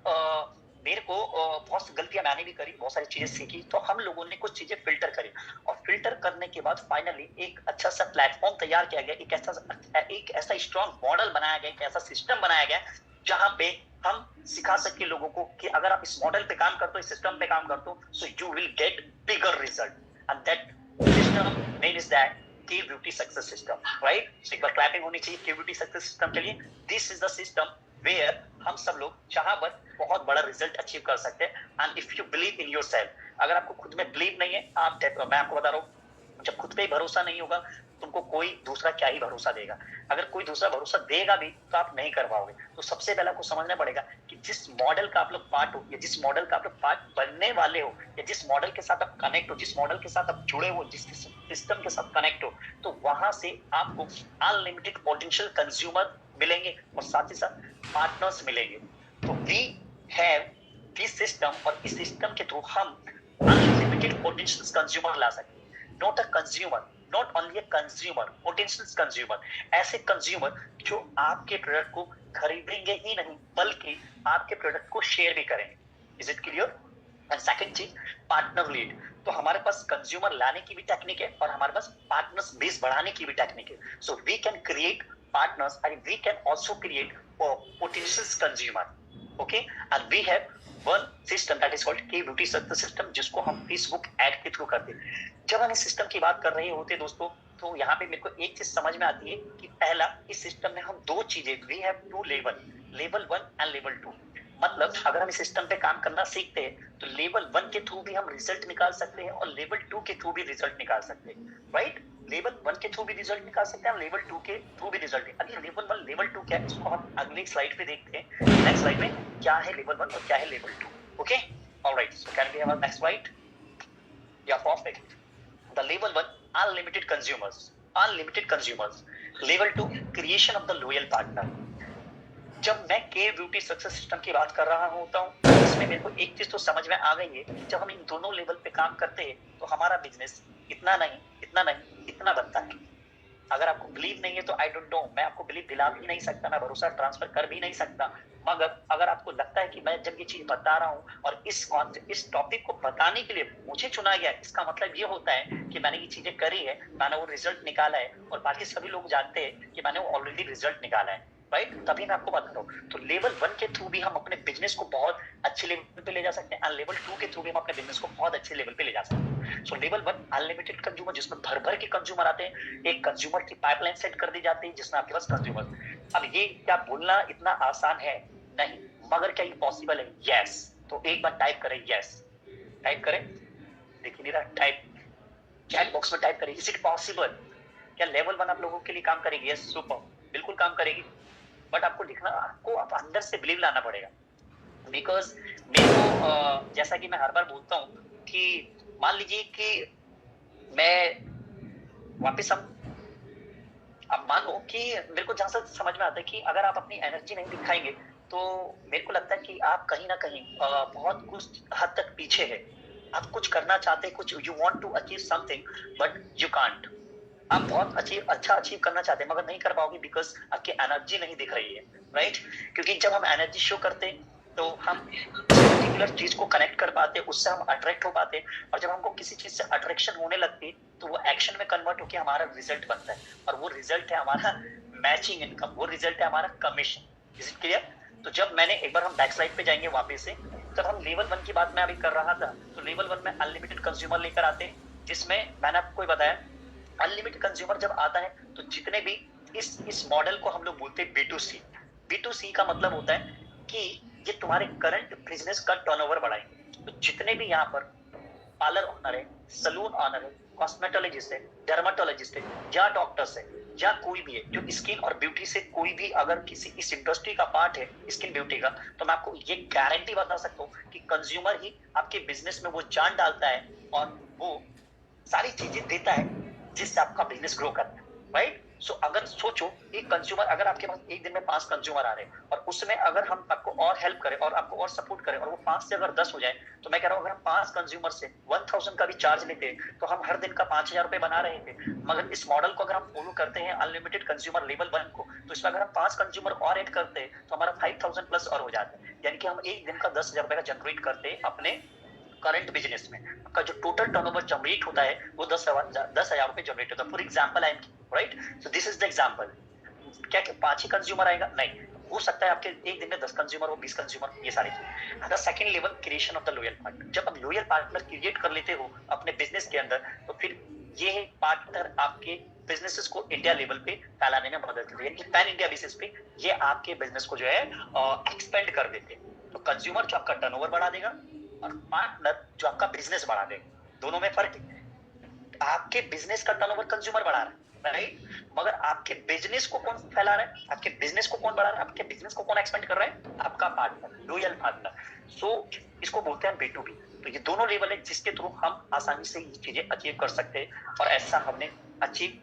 मेरे को बहुत गलतियां मैंने भी करी, बहुत सारी चीजें सीखी, तो हम लोगों ने कुछ चीजें फिल्टर करी और फिल्टर करने के बाद फाइनली एक अच्छा सा प्लेटफॉर्म तैयार किया गया, एक ऐसा स्ट्रॉन्ग मॉडल बनाया गया, एक ऐसा सिस्टम बनाया गया जहां पे हम सिखा सके लोगों को कि अगर आप इस मॉडल पे काम करते हो, इस सिस्टम पे काम करते हो, सो you will get bigger result. And that system mean is that के ब्यूटी सक्सेस सिस्टम, राइट? एक बार क्लैपिंग होनी चाहिए के ब्यूटी सक्सेस सिस्टम के लिए। This is the system where हम सब लोग चाह बहुत बड़ा रिजल्ट अचीव कर सकते हैं। And if you believe in yourself, अगर आपको खुद में बिलीव नहीं है, मैं आपको बता रहा हूँ, जब खुद पे ही भरोसा नहीं होगा, तुमको कोई दूसरा क्या ही भरोसा देगा। अगर कोई दूसरा भरोसा देगा भी तो आप नहीं कर पाओगे। तो सबसे पहले आपको समझना पड़ेगा कि जिस मॉडल का आप लोग पार्ट हो, या जिस मॉडल का आप लोग पार्ट बनने वाले हो, या जिस मॉडल के साथ आप कनेक्ट हो, जिस मॉडल के साथ आप जुड़े हो, जिस सिस्टम के साथ कनेक्ट हो, तो वहां से आपको अनलिमिटेड पोटेंशियल कंज्यूमर मिलेंगे और साथ ही साथ पार्टनर्स मिलेंगे। तो वी हैव दिस सिस्टम, और इस सिस्टम के थ्रू हम अनलिमिटेड पोटेंशियल कंज्यूमर ला सकते हैं। Not a consumer, not only a consumer, potential consumer, ऐसे कंज्यूमर जो आपके प्रोडक्ट को खरीदेंगे ही नहीं बल्कि आपके प्रोडक्ट को शेयर भी करेंगे। Is it clear? And second चीज, पार्टनर लीड। तो हमारे पास कंज्यूमर लाने की भी टेक्निक है और हमारे पास पार्टनर्स बेस बढ़ाने की भी टेक्निक है। So we can create partners and we can also create potential consumer, okay? And we have one system that is called K Beauty Success System, जिसको हम Facebook ad के थ्रू करते हैं। जब हम इस सिस्टम की बात कर रहे होते दोस्तों, तो यहाँ पे मेरे को एक चीज समझ में आती है कि पहला, इस सिस्टम में हम दो चीजें, we have two level 1 and level 2। मतलब अगर हम इस सिस्टम पे काम करना सीखते हैं तो लेवल 1 के थ्रू भी हम रिजल्ट निकाल सकते हैं और लेवल 2 के थ्रू भी रिजल्ट निकाल सकते हैं, राइट? लेवल 1 के थ्रू भी रिजल्ट निकाल सकते हैं, लेवल 2 के थ्रू भी रिजल्ट। अभी लेवल 1 लेवल 2 क्या है, इसको हम अगली स्लाइड पे देखते हैं। नेक्स्ट स्लाइड में क्या है लेवल 1 और क्या है level 2, okay? All right, so can we have next slide? या perfect. The level 1 unlimited consumers, level 2 creation of the loyal partner. जब मैं के ब्यूटी सक्सेस सिस्टम की बात कर रहा होता हूँ, इसमें मेरे को एक चीज तो समझ में आ गई है कि जब हम इन दोनों लेवल पे काम करते हैं तो हमारा बिजनेस इतना बनता है। अगर आपको बिलीव नहीं है तो आई डोंट नो, मैं आपको बिलीव दिला भी नहीं सकता, मैं भरोसा ट्रांसफर कर भी नहीं सकता। मगर अगर आपको लगता है कि मैं जब ये चीज बता रहा हूँ और इस टॉपिक को बताने के लिए मुझे चुना गया, इसका मतलब ये होता है कि मैंने ये चीजें करी है, मैंने वो रिजल्ट निकाला है और बाकी सभी लोग जानते हैं कि मैंने वो ऑलरेडी रिजल्ट निकाला है, राइट? तभी मैं आपको बता रहा हूँ। तो लेवल 1 के थ्रू भी हम अपने बिजनेस को बहुत अच्छे लेवल पे ले जा सकते हैं और लेवल 2 के थ्रू भी हम अपने बिजनेस को बहुत अच्छे लेवल पे ले जा सकते हैं। सो लेवल 1 अनलिमिटेड कंज्यूमर, जिसमें भर के कंज्यूमर आते हैं, एक कंज्यूमर की पाइपलाइन सेट कर दी जाती है जिसमें आपके पास कंज्यूमर। अब ये क्या बोलना इतना आसान है? नहीं, मगर क्या ये पॉसिबल है? यस। तो एक बार टाइप करें, यस टाइप करें, देखिए नहीं रहा, टाइप चैट बॉक्स में टाइप करें, इज इट पॉसिबल? क्या लेवल 1 आप लोगों के लिए काम करेगी? यस, सुपर, बिल्कुल काम करेगी। बट आपको दिखना, आपको आप अंदर से बिलीव लाना पड़ेगा। बिकॉज मेरे को जैसा कि मैं हर बार बोलता हूँ कि मान लीजिए कि मैं वापस अब मानो कि मेरे को जहां से समझ में आता है कि अगर आप अपनी एनर्जी नहीं दिखाएंगे तो मेरे को लगता है कि आप कहीं ना कहीं बहुत कुछ हद तक पीछे है। आप कुछ करना चाहते हैं, कुछ you want to achieve something but you can't. आप बहुत अच्छा अचीव करना चाहते हैं मगर नहीं कर पाओगे बिकॉज आपकी एनर्जी नहीं दिख रही है, राइट? क्योंकि जब हम एनर्जी शो करते हैं तो हम पर्टिकुलर चीज को कनेक्ट कर पाते हैं, उससे हम अट्रैक्ट हो पाते हैं, और जब हमको किसी चीज से अट्रैक्शन होने लगती है तो वो एक्शन में कन्वर्ट होकर हमारा रिजल्ट बनता है, और वो रिजल्ट है हमारा मैचिंग इनकम, वो रिजल्ट है हमारा कमीशन। Is it clear? तो जब मैंने एक बार हम बैक स्लाइड पे जाएंगे वापस से, जब हम लेवल 1 की बात मैं अभी कर रहा था तो लेवल 1 में अनलिमिटेड कंज्यूमर लेकर आते हैं, जिसमें मैंने आपको बताया अनलिमिटेड कंज्यूमर जब आता है तो जितने भी इस मॉडल को हम लोग बोलते हैं B2C का मतलब होता है कि ये तुम्हारे करंट बिजनेस का टर्नओवर बढ़ाएंगे। तो जितने भी यहाँ पर पार्लर ओनर है, सलून ओनर है, कॉस्मेटोलॉजिस्ट है, डर्माटोलॉजिस्ट है, या डॉक्टर्स है, या कोई भी है जो स्किन और ब्यूटी से कोई भी अगर किसी इस इंडस्ट्री का पार्ट है स्किन ब्यूटी का, तो मैं आपको ये गारंटी बता सकता हूँ कि कंज्यूमर ही आपके बिजनेस में वो जान डालता है और वो सारी चीजें देता है जिससे आपका बिजनेस ग्रो करता है, राइट? सो अगर सोचो एक कंज्यूमर, अगर आपके पास एक दिन में 5 कंज्यूमर आ रहे हैं और उसमें अगर हम आपको और हेल्प करें और आपको और सपोर्ट करें और वो 5 से अगर 10 हो जाए, तो मैं कह रहा हूँ अगर हम 5 कंज्यूमर से 1000 का भी चार्ज लेते हैं तो हम हर दिन का 5000 रुपए बना रहे थे। मगर इस मॉडल को अगर हम फॉलो करते हैं अनलिमिटेड कंज्यूमर लेवल 1 को, तो इसमें अगर हम 5 कंज्यूमर और ऐड करते हैं तो हमारा 5000 प्लस और हो जाता है, यानी कि हम एक दिन का 10,000 रुपए का जनरेट करते हैं अपने करंट बिजनेस में। आपका जो टोटल टर्नओवर जनरेट होता है वो 10,000 रुपए जनरेट होता है। For example I am right, so this is the example. क्या 5 ही कंज्यूमर आएगा? नहीं, हो सकता है आपके एक दिन में 10 कंज्यूमर हो, 20 कंज्यूमर, ये सारी चीजें। The second level creation of the loyal partner. जब आप लॉयल पार्टनर क्रिएट कर लेते हो अपने बिजनेस के अंदर तो फिर ये पार्टनर आपके बिजनेसेस को इंडिया लेवल पे फैलाने में मदद करते हैं, पैन इंडिया बेसिस पे ये आपके बिजनेस को जो है एक्सपेंड कर देते हैं। तो कंज्यूमर जो आपका टर्नओवर बढ़ा देगा और पार्टनर जो आपका बिजनेस बढ़ा देगा, दोनों में फर्क है। आपके बिजनेस का टर्नओवर कंज्यूमर बढ़ा रहा है, राइट, मगर आपके बिजनेस को कौन फैला रहा है, आपके बिजनेस को कौन बढ़ा रहा है, आपके बिजनेस को कौन एक्सपेंड कर रहा है, आपका पार्टनर, लॉयल पार्टनर। सो इसको बोलते हैं B2B। तो ये दोनों लेवल है जिसके थ्रू हम आसानी से ये चीजें अचीव कर सकते हैं, और ऐसा हमने अचीव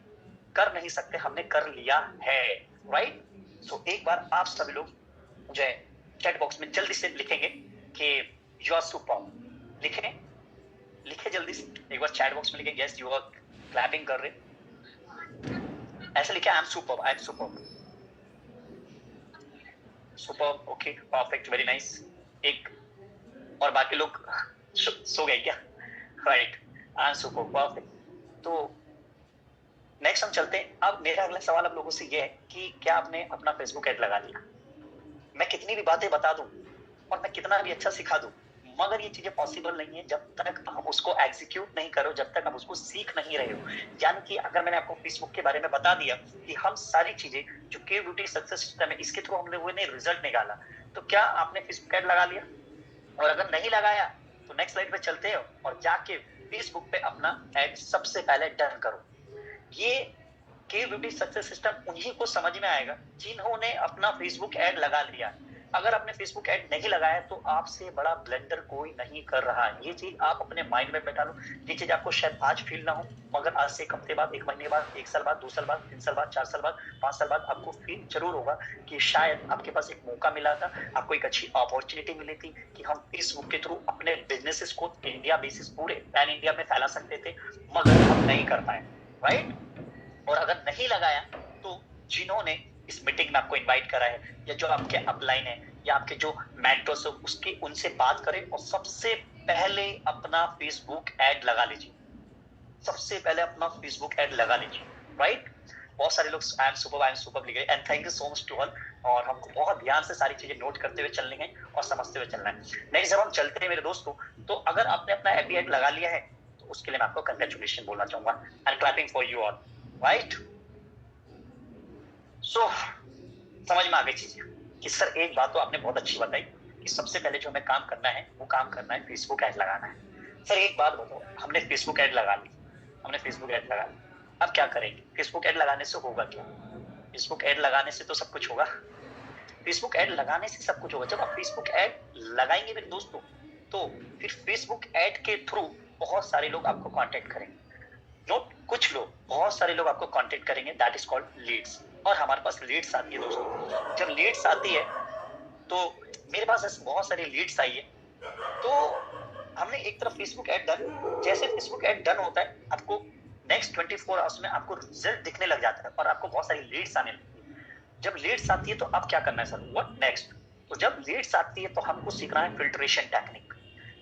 कर नहीं सकते, हमने कर लिया है, राइट। सो एक बार आप सभी लोग जो है चैट बॉक्स में जल्दी से लिखेंगे कि यू आर सुपर, लिखे जल्दी से एक बार चैट बॉक्स में लिखे यस यू आर क्लैपिंग कर रहे, ऐसे लिखे I am super, I am super, super, okay, perfect, very nice. एक और बाकी लोग सो गए क्या, right, I am super, perfect. तो नेक्स्ट हम चलते हैं। अब मेरा अगला सवाल आप लोगों से ये है कि क्या आपने अपना फेसबुक ऐड लगा लिया? मैं कितनी भी बातें बता दूं और मैं कितना भी अच्छा सिखा दूं, मगर ये चीजें पॉसिबल नहीं है जब तक आप उसको एग्जीक्यूट नहीं करो, जब तक आप उसको सीख नहीं रहे हो। यानी कि अगर मैंने आपको फेसबुक के बारे में बता दिया कि हम सारी चीजें जो के ब्यूटी सक्सेस सिस्टम है इसके थ्रू हम लोगों ने रिजल्ट निकाला, तो क्या आपने फेसबुक ऐड लगा लिया? और अगर नहीं लगाया तो नेक्स्ट स्लाइड पे चलते हो और जाके फेसबुक पे अपना ऐड सबसे पहले डन करो। ये के ब्यूटी सक्सेस सिस्टम उन्हीं को समझ में आएगा जिन्होंने अपना फेसबुक ऐड लगा लिया। अगर आपने फेसबुक ऐड नहीं लगाया तो आपसे बड़ा ब्लेंडर कोई नहीं कर रहा है। ये चीज आप अपने माइंड में बैठा लो। ये चीज आपको शायद आज फील ना हो, मगर आज से एक हफ्ते बाद, एक महीने बाद, एक साल बाद, 2 साल बाद, 3 साल बाद, 4 साल बाद, 5 साल बाद आपको फील जरूर होगा कि शायद आपके पास एक मौका मिला था, आपको एक अच्छी अपॉर्चुनिटी मिली थी कि हम फेसबुक के थ्रू अपने बिजनेसेस को इंडिया बेसिस पूरे पैन इंडिया में फैला सकते थे, मगर हम नहीं कर पाए, राइट। और अगर नहीं लगाया तो जिन्होंने इस मीटिंग में आपको इनवाइट करा है या जो आपके अपलाइन है या आपके जो मेंटर्स हो उसके उनसे बात करें और सबसे पहले अपना फेसबुक ऐड लगा लीजिए। सबसे पहले अपना फेसबुक ऐड लगा लीजिए, राइट। बहुत सारे लोग आई एम सुपर लिख गए and thank you so much to all. और हमको बहुत ध्यान से सारी चीजें नोट करते हुए चलनी है और समझते हुए चलना है। नेक्स्ट जब हम चलते हैं मेरे दोस्तों, तो अगर आपने अपना एपी ऐड लगा लिया है तो उसके लिए मैं आपको कंग्रेचुलेशन बोलना चाहूंगा and clapping for you all, right. सो समझ में आ गई चीजें कि सर एक बात तो आपने बहुत अच्छी बताई कि सबसे पहले जो हमें काम करना है वो काम करना है फेसबुक ऐड लगाना है। सर एक बात बताओ, हमने फेसबुक ऐड लगा ली, हमने फेसबुक ऐड लगा ली, अब क्या करेंगे? फेसबुक ऐड लगाने से होगा क्या? फेसबुक ऐड लगाने से तो सब कुछ होगा। फेसबुक ऐड लगाने से सब कुछ होगा। जब आप फेसबुक ऐड लगाएंगे मेरे दोस्तों तो फिर फेसबुक ऐड के थ्रू बहुत सारे लोग आपको कांटेक्ट करेंगे। नोट, कुछ लोग, बहुत सारे लोग आपको कांटेक्ट करेंगे, दैट इज कॉल्ड लीड्स। और हमारे पास लीड्स आती है दोस्तों। जब लीड्स आती है तो मेरे पास ऐसे बहुत सारी लीड्स आई है, तो हमने एक तरफ फेसबुक ऐड डन, जैसे फेसबुक ऐड डन होता है आपको नेक्स्ट 24 आवर्स में आपको रिजल्ट दिखने लग जाता है और आपको बहुत सारी लीड्स आने लगती है। जब लीड्स आती है तो अब क्या करना है सर, व्हाट नेक्स्ट? तो जब लीड्स आती है तो हमको सीखना है फिल्ट्रेशन टेक्निक।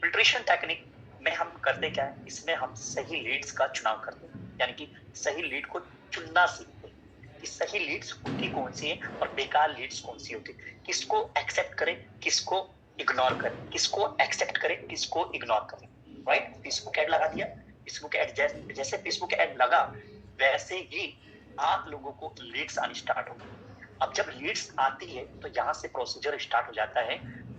फिल्ट्रेशन टेक्निक में हम करते क्या है, इसमें हम सही लीड्स का चुनाव करते हैं, यानी कि सही लीड को चुनना सीखते हैं कि सही लीड्स होती कौन सी है और बेकार लीड्स कौन सी होती है, किसको एक्सेप्ट करें, किसको इग्नोर करें, किसको एक्सेप्ट करें, किसको इग्नोर करें, राइट। फेसबुक ऐड लगा दिया, फेसबुक ऐड जैसे फेसबुक ऐड लगा वैसे ही आप लोगों को लीड्स आनी स्टार्ट होगी। अब जब लीड्स आती है तो यहाँ से प्रोसीजर स्टार्ट हो जाता है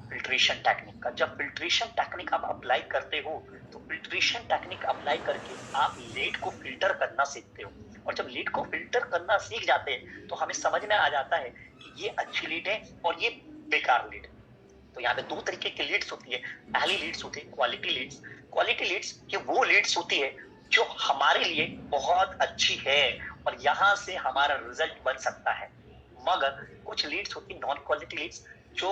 फिल्ट्रेशन टेक्निक का। जब फिल्ट्रेशन टेक्निक आप अप्लाई करते हो तो फिल्ट्रेशन टेक्निक अप्लाई करके आप लीड को फिल्टर करना सीखते हो। और जब लीड को फिल्टर करना सीख जाते हैं तो हमें समझ में आ जाता है कि ये अच्छी लीड है और ये बेकार लीड है। तो यहाँ पे 2 तरीके की लीड्स होती है। पहली लीड्स होती है क्वालिटी लीड्स। क्वालिटी लीड्स ये वो लीड्स होती है जो हमारे लिए बहुत अच्छी है और यहाँ से हमारा रिजल्ट बन सकता है। मगर कुछ लीड्स होती है नॉन क्वालिटी लीड्स जो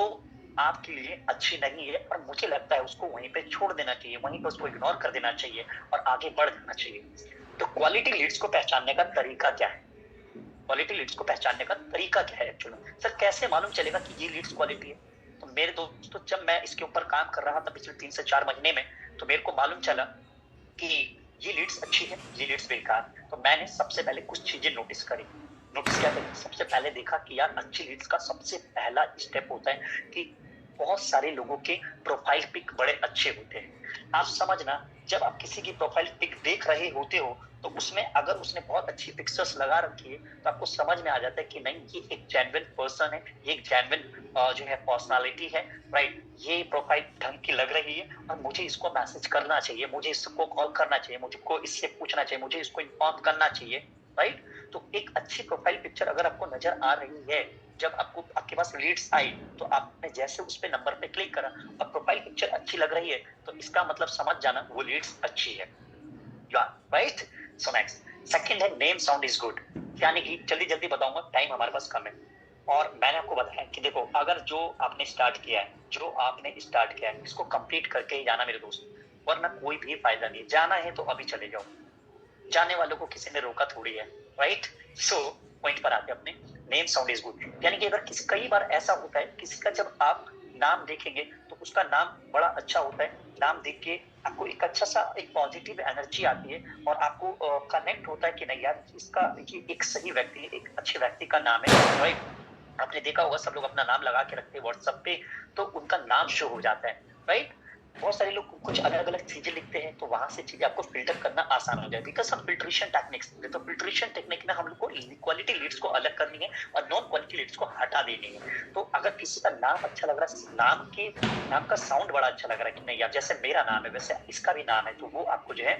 आपके लिए अच्छी नहीं है और मुझे लगता है उसको वहीं पे छोड़ देना चाहिए, वहीं पे उसको इग्नोर कर देना चाहिए और आगे बढ़ जाना चाहिए। तो क्वालिटी लीड्स को पहचानने का तरीका क्या है? क्वालिटी लीड्स को पहचानने का तरीका क्या है एक्चुअली? सर कैसे मालूम चलेगा कि ये लीड्स क्वालिटी है? तो मेरे दोस्तों जब मैं इसके ऊपर काम कर रहा था पिछले 3 से 4 महीने में, तो मेरे को मालूम चला कि ये लीड्स अच्छी है, ये लीड्स बेकार। तो मैंने सबसे पहले कुछ चीजें नोटिस करी। नोटिस क्या करी? सबसे पहले देखा कि यार अच्छी लीड्स का सबसे पहला स्टेप होता है कि बहुत सारे लोगों के प्रोफाइल पिक बड़े अच्छे होते हैं। आप समझना, जब आप किसी की प्रोफाइल पिक देख रहे होते हो तो उसमें अगर उसने बहुत अच्छी पिक्चर्स लगा रखी है तो आपको समझ में आ जाता है कि नहीं, ये एक जेन्युइन पर्सन है, ये एक जेन्युइन जो है पर्सनालिटी है, राइट। ये प्रोफाइल ढंग की लग रही है और मुझे इसको मैसेज करना चाहिए, मुझे इसको कॉल करना चाहिए, मुझको इससे पूछना चाहिए, मुझे इसको इन्फॉर्म करना चाहिए, राइट। तो एक अच्छी प्रोफाइल पिक्चर अगर आपको नजर आ रही है, जब आपके पास लीड्स आई तो आपने जैसे उस पे नंबर पे क्लिक करा और प्रोफाइल पिक्चर अच्छी लग रही है तो इसका मतलब समझ जाना वो लीड्स अच्छी है, राइट। सो नेक्स्ट सेकंड है नेम साउंड इज गुड, यानी कि जल्दी जल्दी बताऊंगा, टाइम हमारे पास कम है। और मैंने आपको बताया कि देखो, अगर जो आपने स्टार्ट किया है इसको कंप्लीट करके ही जाना मेरे दोस्त, वरना कोई भी फायदा नहीं। जाना है तो अभी चले जाओ, जाने वालों को किसी ने रोका थोड़ी है, राइट। सो पॉइंट पर आते अपने, नेम साउंड इज गुड, यानी कि अगर कई बार ऐसा होता है किसी का जब आप नाम देखेंगे तो उसका नाम बड़ा अच्छा होता है, नाम देख के आपको एक अच्छा सा एक पॉजिटिव एनर्जी आती है और आपको कनेक्ट होता है कि नहीं यार, इसका ये एक सही व्यक्ति है, एक अच्छे व्यक्ति का नाम है, राइट। आपने देखा होगा सब लोग अपना नाम लगा के रखते हैं व्हाट्सएप पे तो उनका नाम शो हो जाता है, राइट। बहुत सारे लोग कुछ अलग अलग चीजें लिखते हैं तो वहां से चीजें आपको फिल्टर करना आसान हो जाए, बिकॉज हम फिल्ट्रेशन टेक्निक्स, तो फिल्ट्रेशन टेक्निक में हम लोग को क्वालिटी लीड्स को अलग करनी है और नॉन क्वालिटी लीड्स को हटा देनी है। तो अगर किसी का नाम अच्छा लग रहा है, नाम का साउंड बड़ा अच्छा लग रहा है कि नहीं यार, जैसे मेरा नाम है वैसे इसका भी नाम है, तो वो आपको जो है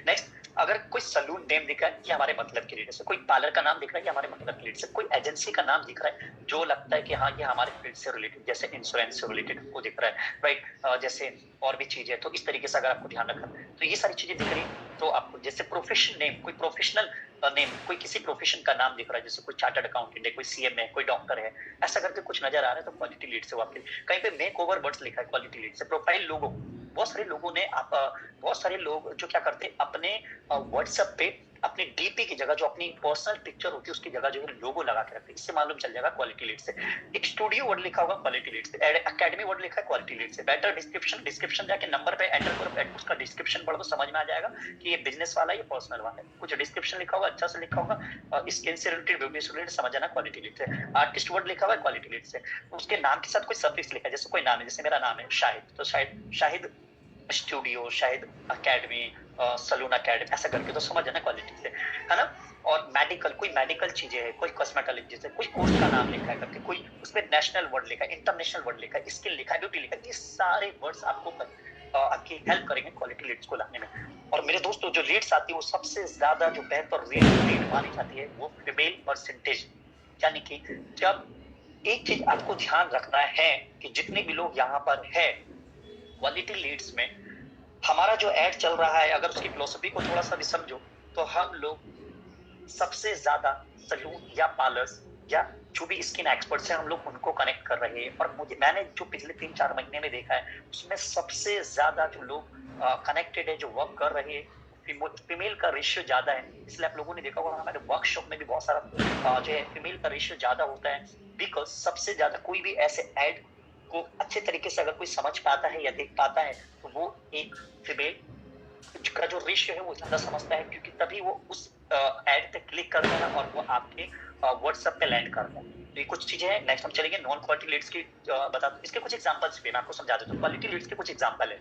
नेक्स्ट, अगर कोई सलून नेम दिख रहा है ये हमारे मतलब के लीड से, कोई पार्लर का नाम दिख रहा है ये हमारे मतलब के लीड से, कोई एजेंसी का नाम दिख रहा है जो लगता है कि हाँ ये हमारे फील्ड से रिलेटेड, जैसे इंश्योरेंस से रिलेटेड वो दिख रहा है, राइट। जैसे और भी चीजें, तो इस तरीके से अगर आपको ध्यान रखना तो ये सारी चीजें दिख रही तो आपको, जैसे प्रोफेशन नेम, कोई प्रोफेशनल नेम, कोई किसी प्रोफेशन का नाम दिख रहा है, जैसे कोई चार्टर्ड अकाउंटेंट है, कोई सीएम है, कोई डॉक्टर है, ऐसा करके कुछ नजर आ रहा है तो क्वालिटी लीड से आपके, कहीं पे मेक ओवर वर्ड्स लिखा है क्वालिटी लीड से। प्रोफाइल लोगो, बहुत सारे लोग जो क्या करते हैं अपने व्हाट्सएप पे अपनी डीपी की जगह जो अपनी पर्सनल पिक्चर होती है उसकी जगह जो है लोगो लगा के रखते हैं, इससे मालूम चल जाएगा क्वालिटी लीड से। एक स्टूडियो वर्ड लिखा होगा क्वालिटी लीड से, एकेडमी वर्ड लिखा है क्वालिटी लीड से, बेटर डिस्क्रिप्शन जाके नंबर पे एंटर करो, उसका डिस्क्रिप्शन पढ़ो तो समझ में आ जाएगा कि ये बिजनेस वाला है, ये पर्सनल वाला है। कुछ डिस्क्रिप्शन लिखा होगा, अच्छा से लिखा होगा, स्किन से रिलेटेड, ब्यूटी से रिलेटेड, समझ जाना क्वालिटी लीड से। आर्टिस्ट वर्ड लिखा हुआ है क्वालिटी लीड से, उसके नाम के साथ कोई सफिक्स लिखा है, जैसे कोई नाम है, जैसे मेरा नाम है शाहिद, तो शाहिद स्टूडियो, शायद अकेडमी, सलून अकेडमी, ऐसा करके तो समझ जाना क्वालिटी से, है ना। और मेडिकल, कोई मेडिकल चीजें है, कोई कॉस्मेटोलॉजी से, कोई कोर्स का नाम लिखा है करके, कोई उसमें नेशनल वर्ड लिखा है, इंटरनेशनल वर्ड लिखा है, स्किल लिखा है, ब्यूटी लिखा है, ये सारे वर्ड्स आपको आपकी हेल्प करेंगे क्वालिटी लीड्स को लाने में। और मेरे दोस्तों जो लीड्स आती है वो सबसे ज्यादा जो बेहतर लीड मानी जाती है वो फीमेल परसेंटेज, यानी कि जब एक चीज आपको ध्यान रखना है कि जितने भी लोग यहाँ पर है क्वालिटी लीड्स में, हमारा जो एड चल रहा है अगर उसकी फिलोसफी को थोड़ा सा भी समझो तो हम लोग सबसे ज्यादा सलून या पार्लर्स या जो भी स्किन एक्सपर्ट्स हैं हम लोग उनको कनेक्ट कर रहे हैं। और मैंने जो पिछले 3-4 महीने में देखा है उसमें सबसे ज्यादा जो लोग कनेक्टेड है, जो वर्क कर रहे हैं, फीमेल का रेशियो ज्यादा है। इसलिए आप लोगों ने देखा होगा हमारे वर्कशॉप में भी बहुत सारा जो है फीमेल का रेशियो ज्यादा होता है, बिकॉज सबसे ज्यादा कोई भी ऐसे एड को अच्छे तरीके से अगर कोई समझ पाता है या देख पाता है तो वो एक फीमेल का जो रेशियो है वो ज्यादा समझता है, क्योंकि तभी वो उस एड पे क्लिक करता है और वो आपके व्हाट्सएप पे लैंड करता है। तो ये कुछ चीजें हैं। नेक्स्ट हम चलेंगे नॉन क्वालिटी लीड्स की, बता दो इसके कुछ एग्जांपल्स भी मैं आपको समझा देता हूँ। क्वालिटी लीड्स के कुछ एग्जांपल है,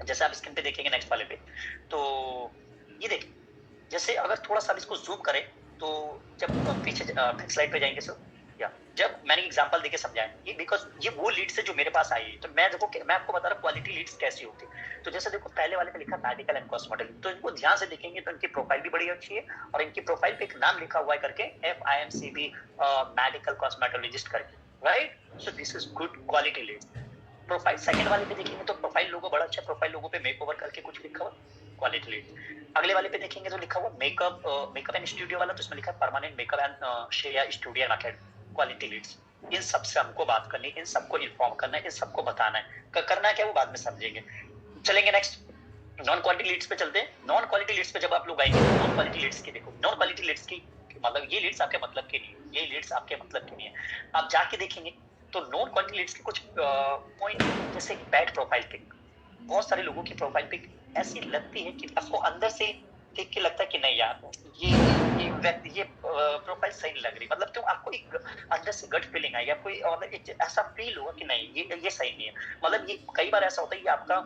जैसे आप स्क्रीन पे देखेंगे नेक्स्ट वाले पे, तो ये देखिए, जैसे अगर थोड़ा सा इसको जूम करें तो जब पीछे स्लाइड पे जाएंगे सर, जब मैंने एग्जांपल देके समझाया ये, बिकॉज ये वो लीड्स है जो मेरे पास आई है, तो मैं आपको बता रहा हूँ क्वालिटी लीड्स कैसी होती है। तो जैसे देखो पहले वाले पे लिखा मेडिकल एंड कॉस्मेटोलॉजी, तो इनको ध्यान से देखेंगे तो इनकी प्रोफाइल भी बड़ी अच्छी है और इनकी प्रोफाइल पे एक नाम लिखा हुआ है करके FIMCB मेडिकल कॉस्मेटोलॉजिस्ट करके, right. So this is good quality Leeds. Profile second वाले पे देखेंगे तो प्रोफाइल लोगो बड़ा अच्छा, प्रोफाइल लोगो पे मेकओवर करके कुछ लिखा हुआ, क्वालिटी लीड। अगले वाले पे देखेंगे तो लिखा हुआ मेकअप एंड स्टूडियो वाला, तो इसमें लिखा है परमानेंट मेकअप एंड शेया studio and academy, quality leads. इन सबसे हमको बात करनी है, इन सबको इन्फॉर्म करना है, इन सबको बताना है, करना क्या वो बाद में समझेंगे। चलेंगे नेक्स्ट नॉन क्वालिटी लीड्स पे चलते हैं। नॉन क्वालिटी लीड्स पे जब आप लोग आएंगे, नॉन क्वालिटी लीड्स की देखो, नॉन क्वालिटी लीड्स की मतलब ये लीड्स आपके मतलब के नहीं, ये लीड्स आपके मतलब के नहीं है। आप जाके देखेंगे तो नॉन क्वालिटी लीड्स के कुछ पॉइंट, जैसे बैड प्रोफाइल पिक। बहुत सारे लोगों की प्रोफाइल पिक ऐसी लगती है कि आपको अंदर से देख के लगता है कि नहीं यार ये व्यक्ति ये प्रोफाइल सही नहीं लग रही, मतलब तुम आपको एक अंदर से गट फीलिंग आई, आपको और एक ऐसा फील हुआ कि नहीं ये सही नहीं है। मतलब ये कई बार ऐसा होता है, ये आपका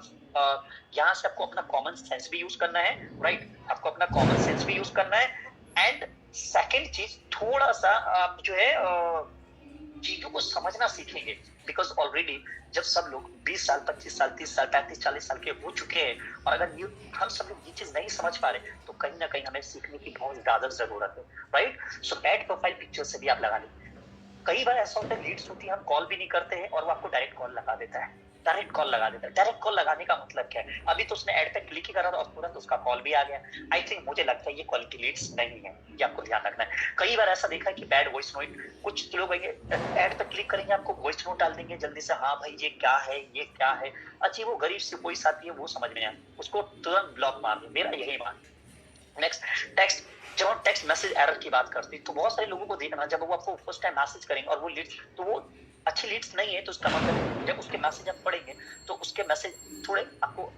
यहाँ से आपको अपना कॉमन सेंस भी यूज करना है, राइट, आपको अपना कॉमन सेंस भी यूज करना है। एंड सेकेंड चीज, थोड़ा सा आप जो है चीजों को समझना सीखेंगे, बिकॉज ऑलरेडी जब सब लोग 20 साल 25 साल 30 साल 35 40 साल के हो चुके हैं और अगर ये हम सब लोग ये चीज नहीं समझ पा रहे तो कहीं ना कहीं हमें सीखने की बहुत ज्यादा जरूरत है, राइट। सो एड प्रोफाइल पिक्चर से भी आप लगा लें। कई बार ऐसा होता है लीड्स होती है, हम कॉल भी नहीं करते हैं और वो आपको डायरेक्ट कॉल लगा देता है, डायरेक्ट कॉल लगा देता है। डायरेक्ट कॉल लगाने का मतलब क्या है, अभी तो उसने ऐड पे क्लिक ही करा था और तुरंत उसका कॉल भी आ गया। आई थिंक मुझे लगता है ये क्वालिटी लीड्स नहीं है, ये आपको ध्यान रखना है। कई बार ऐसा देखा है कि बैड वॉइस नोट, कुछ लोग ऐड पे क्लिक करेंगे, आपको वॉइस नोट डाल देंगे जल्दी से, हाँ भाई ये क्या है ये क्या है। अच्छी वो गरीब से कोई साथी है वो समझ में आए, उसको तुरंत ब्लॉक मार दो, मेरा यही मान। नेक्स्ट, टेक्स्ट, जब हम टेक्स्ट मैसेज एरर की बात करते हैं तो बहुत सारे लोगों को देखना, जब वो आपको फर्स्ट टाइम मैसेज करेंगे और वो लीड्स तो वो अच्छी लीड्स नहीं है, तो उसका मतलब जब उसके मैसेज आप पढ़ेंगे तो उसके मैसेज थोड़े आपको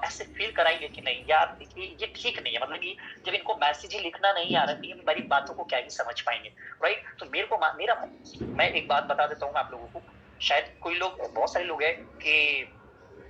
ऐसे फील कराएंगे कि नहीं यार ये ठीक नहीं है। मतलब कि जब इनको मैसेज ही लिखना नहीं आ रहा है, ये मेरी बातों को क्या ही समझ पाएंगे, राइट। तो मैं एक बात बता देता हूँ आप लोगों को, शायद कोई लोग, बहुत सारे लोग हैं कि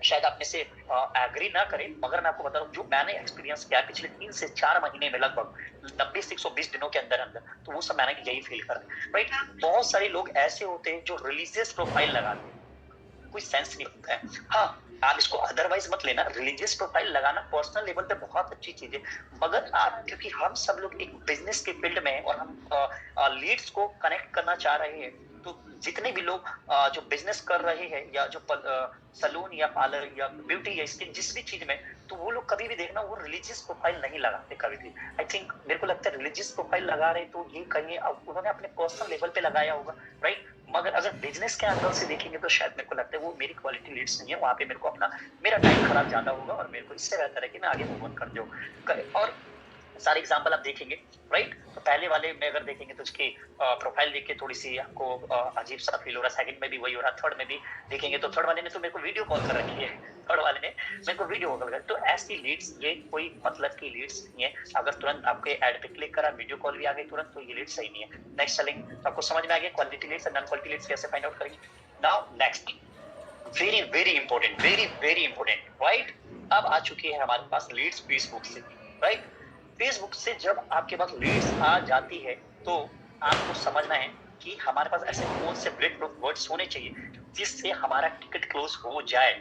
शायद आप में से एग्री ना करें, मगर मैं आपको बता रहा हूँ जो मैंने एक्सपीरियंस किया पिछले 3 से 4 महीने में, लगभग 90 से 120 दिनों के अंदर अंदर, तो वो सब मैंने यही फील करा, राइट। बहुत सारे लोग ऐसे होते हैं जो रिलीजियस प्रोफाइल लगाते हैं, कोई सेंस नहीं होता है। हाँ, आप इसको अदरवाइज मत लेना, रिलीजियस प्रोफाइल लगाना पर्सनल लेवल पे बहुत अच्छी चीज है, मगर आप, क्योंकि हम सब लोग एक बिजनेस के फील्ड में हैं और हम लीड्स को कनेक्ट करना चाह रहे हैं, तो जितने भी लोग जो बिजनेस कर रहे हैं या जो सलून या पार्लर या ब्यूटी या स्किन जिस भी चीज में, तो वो लोग कभी भी देखना वो रिलीजियस प्रोफाइल नहीं लगाते कभी भी। आई थिंक मेरे को लगता है रिलीजियस प्रोफाइल लगा रहे तो ये कहीं उन्होंने अपने पर्सनल लेवल पे लगाया होगा, राइट। मगर अगर बिजनेस के एंगल से देखेंगे तो शायद मेरे को लगता है वो मेरी क्वालिटी लीड्स नहीं है, वहाँ पे मेरे को मेरा टाइम खराब ज्यादा होगा और मेरे को इससे बेहतर है कि मैं आगे मूव ऑन कर दूं। और सारे एग्जाम्पल आप देखेंगे, राइट। तो पहले वाले में अगर देखेंगे तो उसकी प्रोफाइल देख के थोड़ी सी आपको अजीब सा फील हो रहा है, सेकंड में भी वही हो रहा है, थर्ड में भी देखेंगे तो थर्ड वाले ने तो मेरे को वीडियो कॉल कर रखी है, थर्ड वाले ने मेरे को वीडियो कॉल कर, तो ऐसी लीड्स ये कोई मतलब की लीड्स नहीं है। अगर तुरंत आपके ऐड पे क्लिक करा, वीडियो कॉल भी आ गई तुरंत, तो ये लीड सही नहीं है। नेक्स्ट चलेंगे तो आपको समझ में आ गया क्वालिटी लीड्स और नॉन क्वालिटी लीड्स कैसे फाइंड आउट करेंगे। Now next, very very important, very very important, right. अब आ चुकी है हमारे पास लीड्स फेसबुक से, राइट। फेसबुक से जब आपके पास लीड्स आ जाती है तो आपको समझना है कि हमारे पास ऐसे कौन से बुलेट प्रूफ वर्ड्स होने चाहिए जिससे हमारा टिकट क्लोज हो जाए,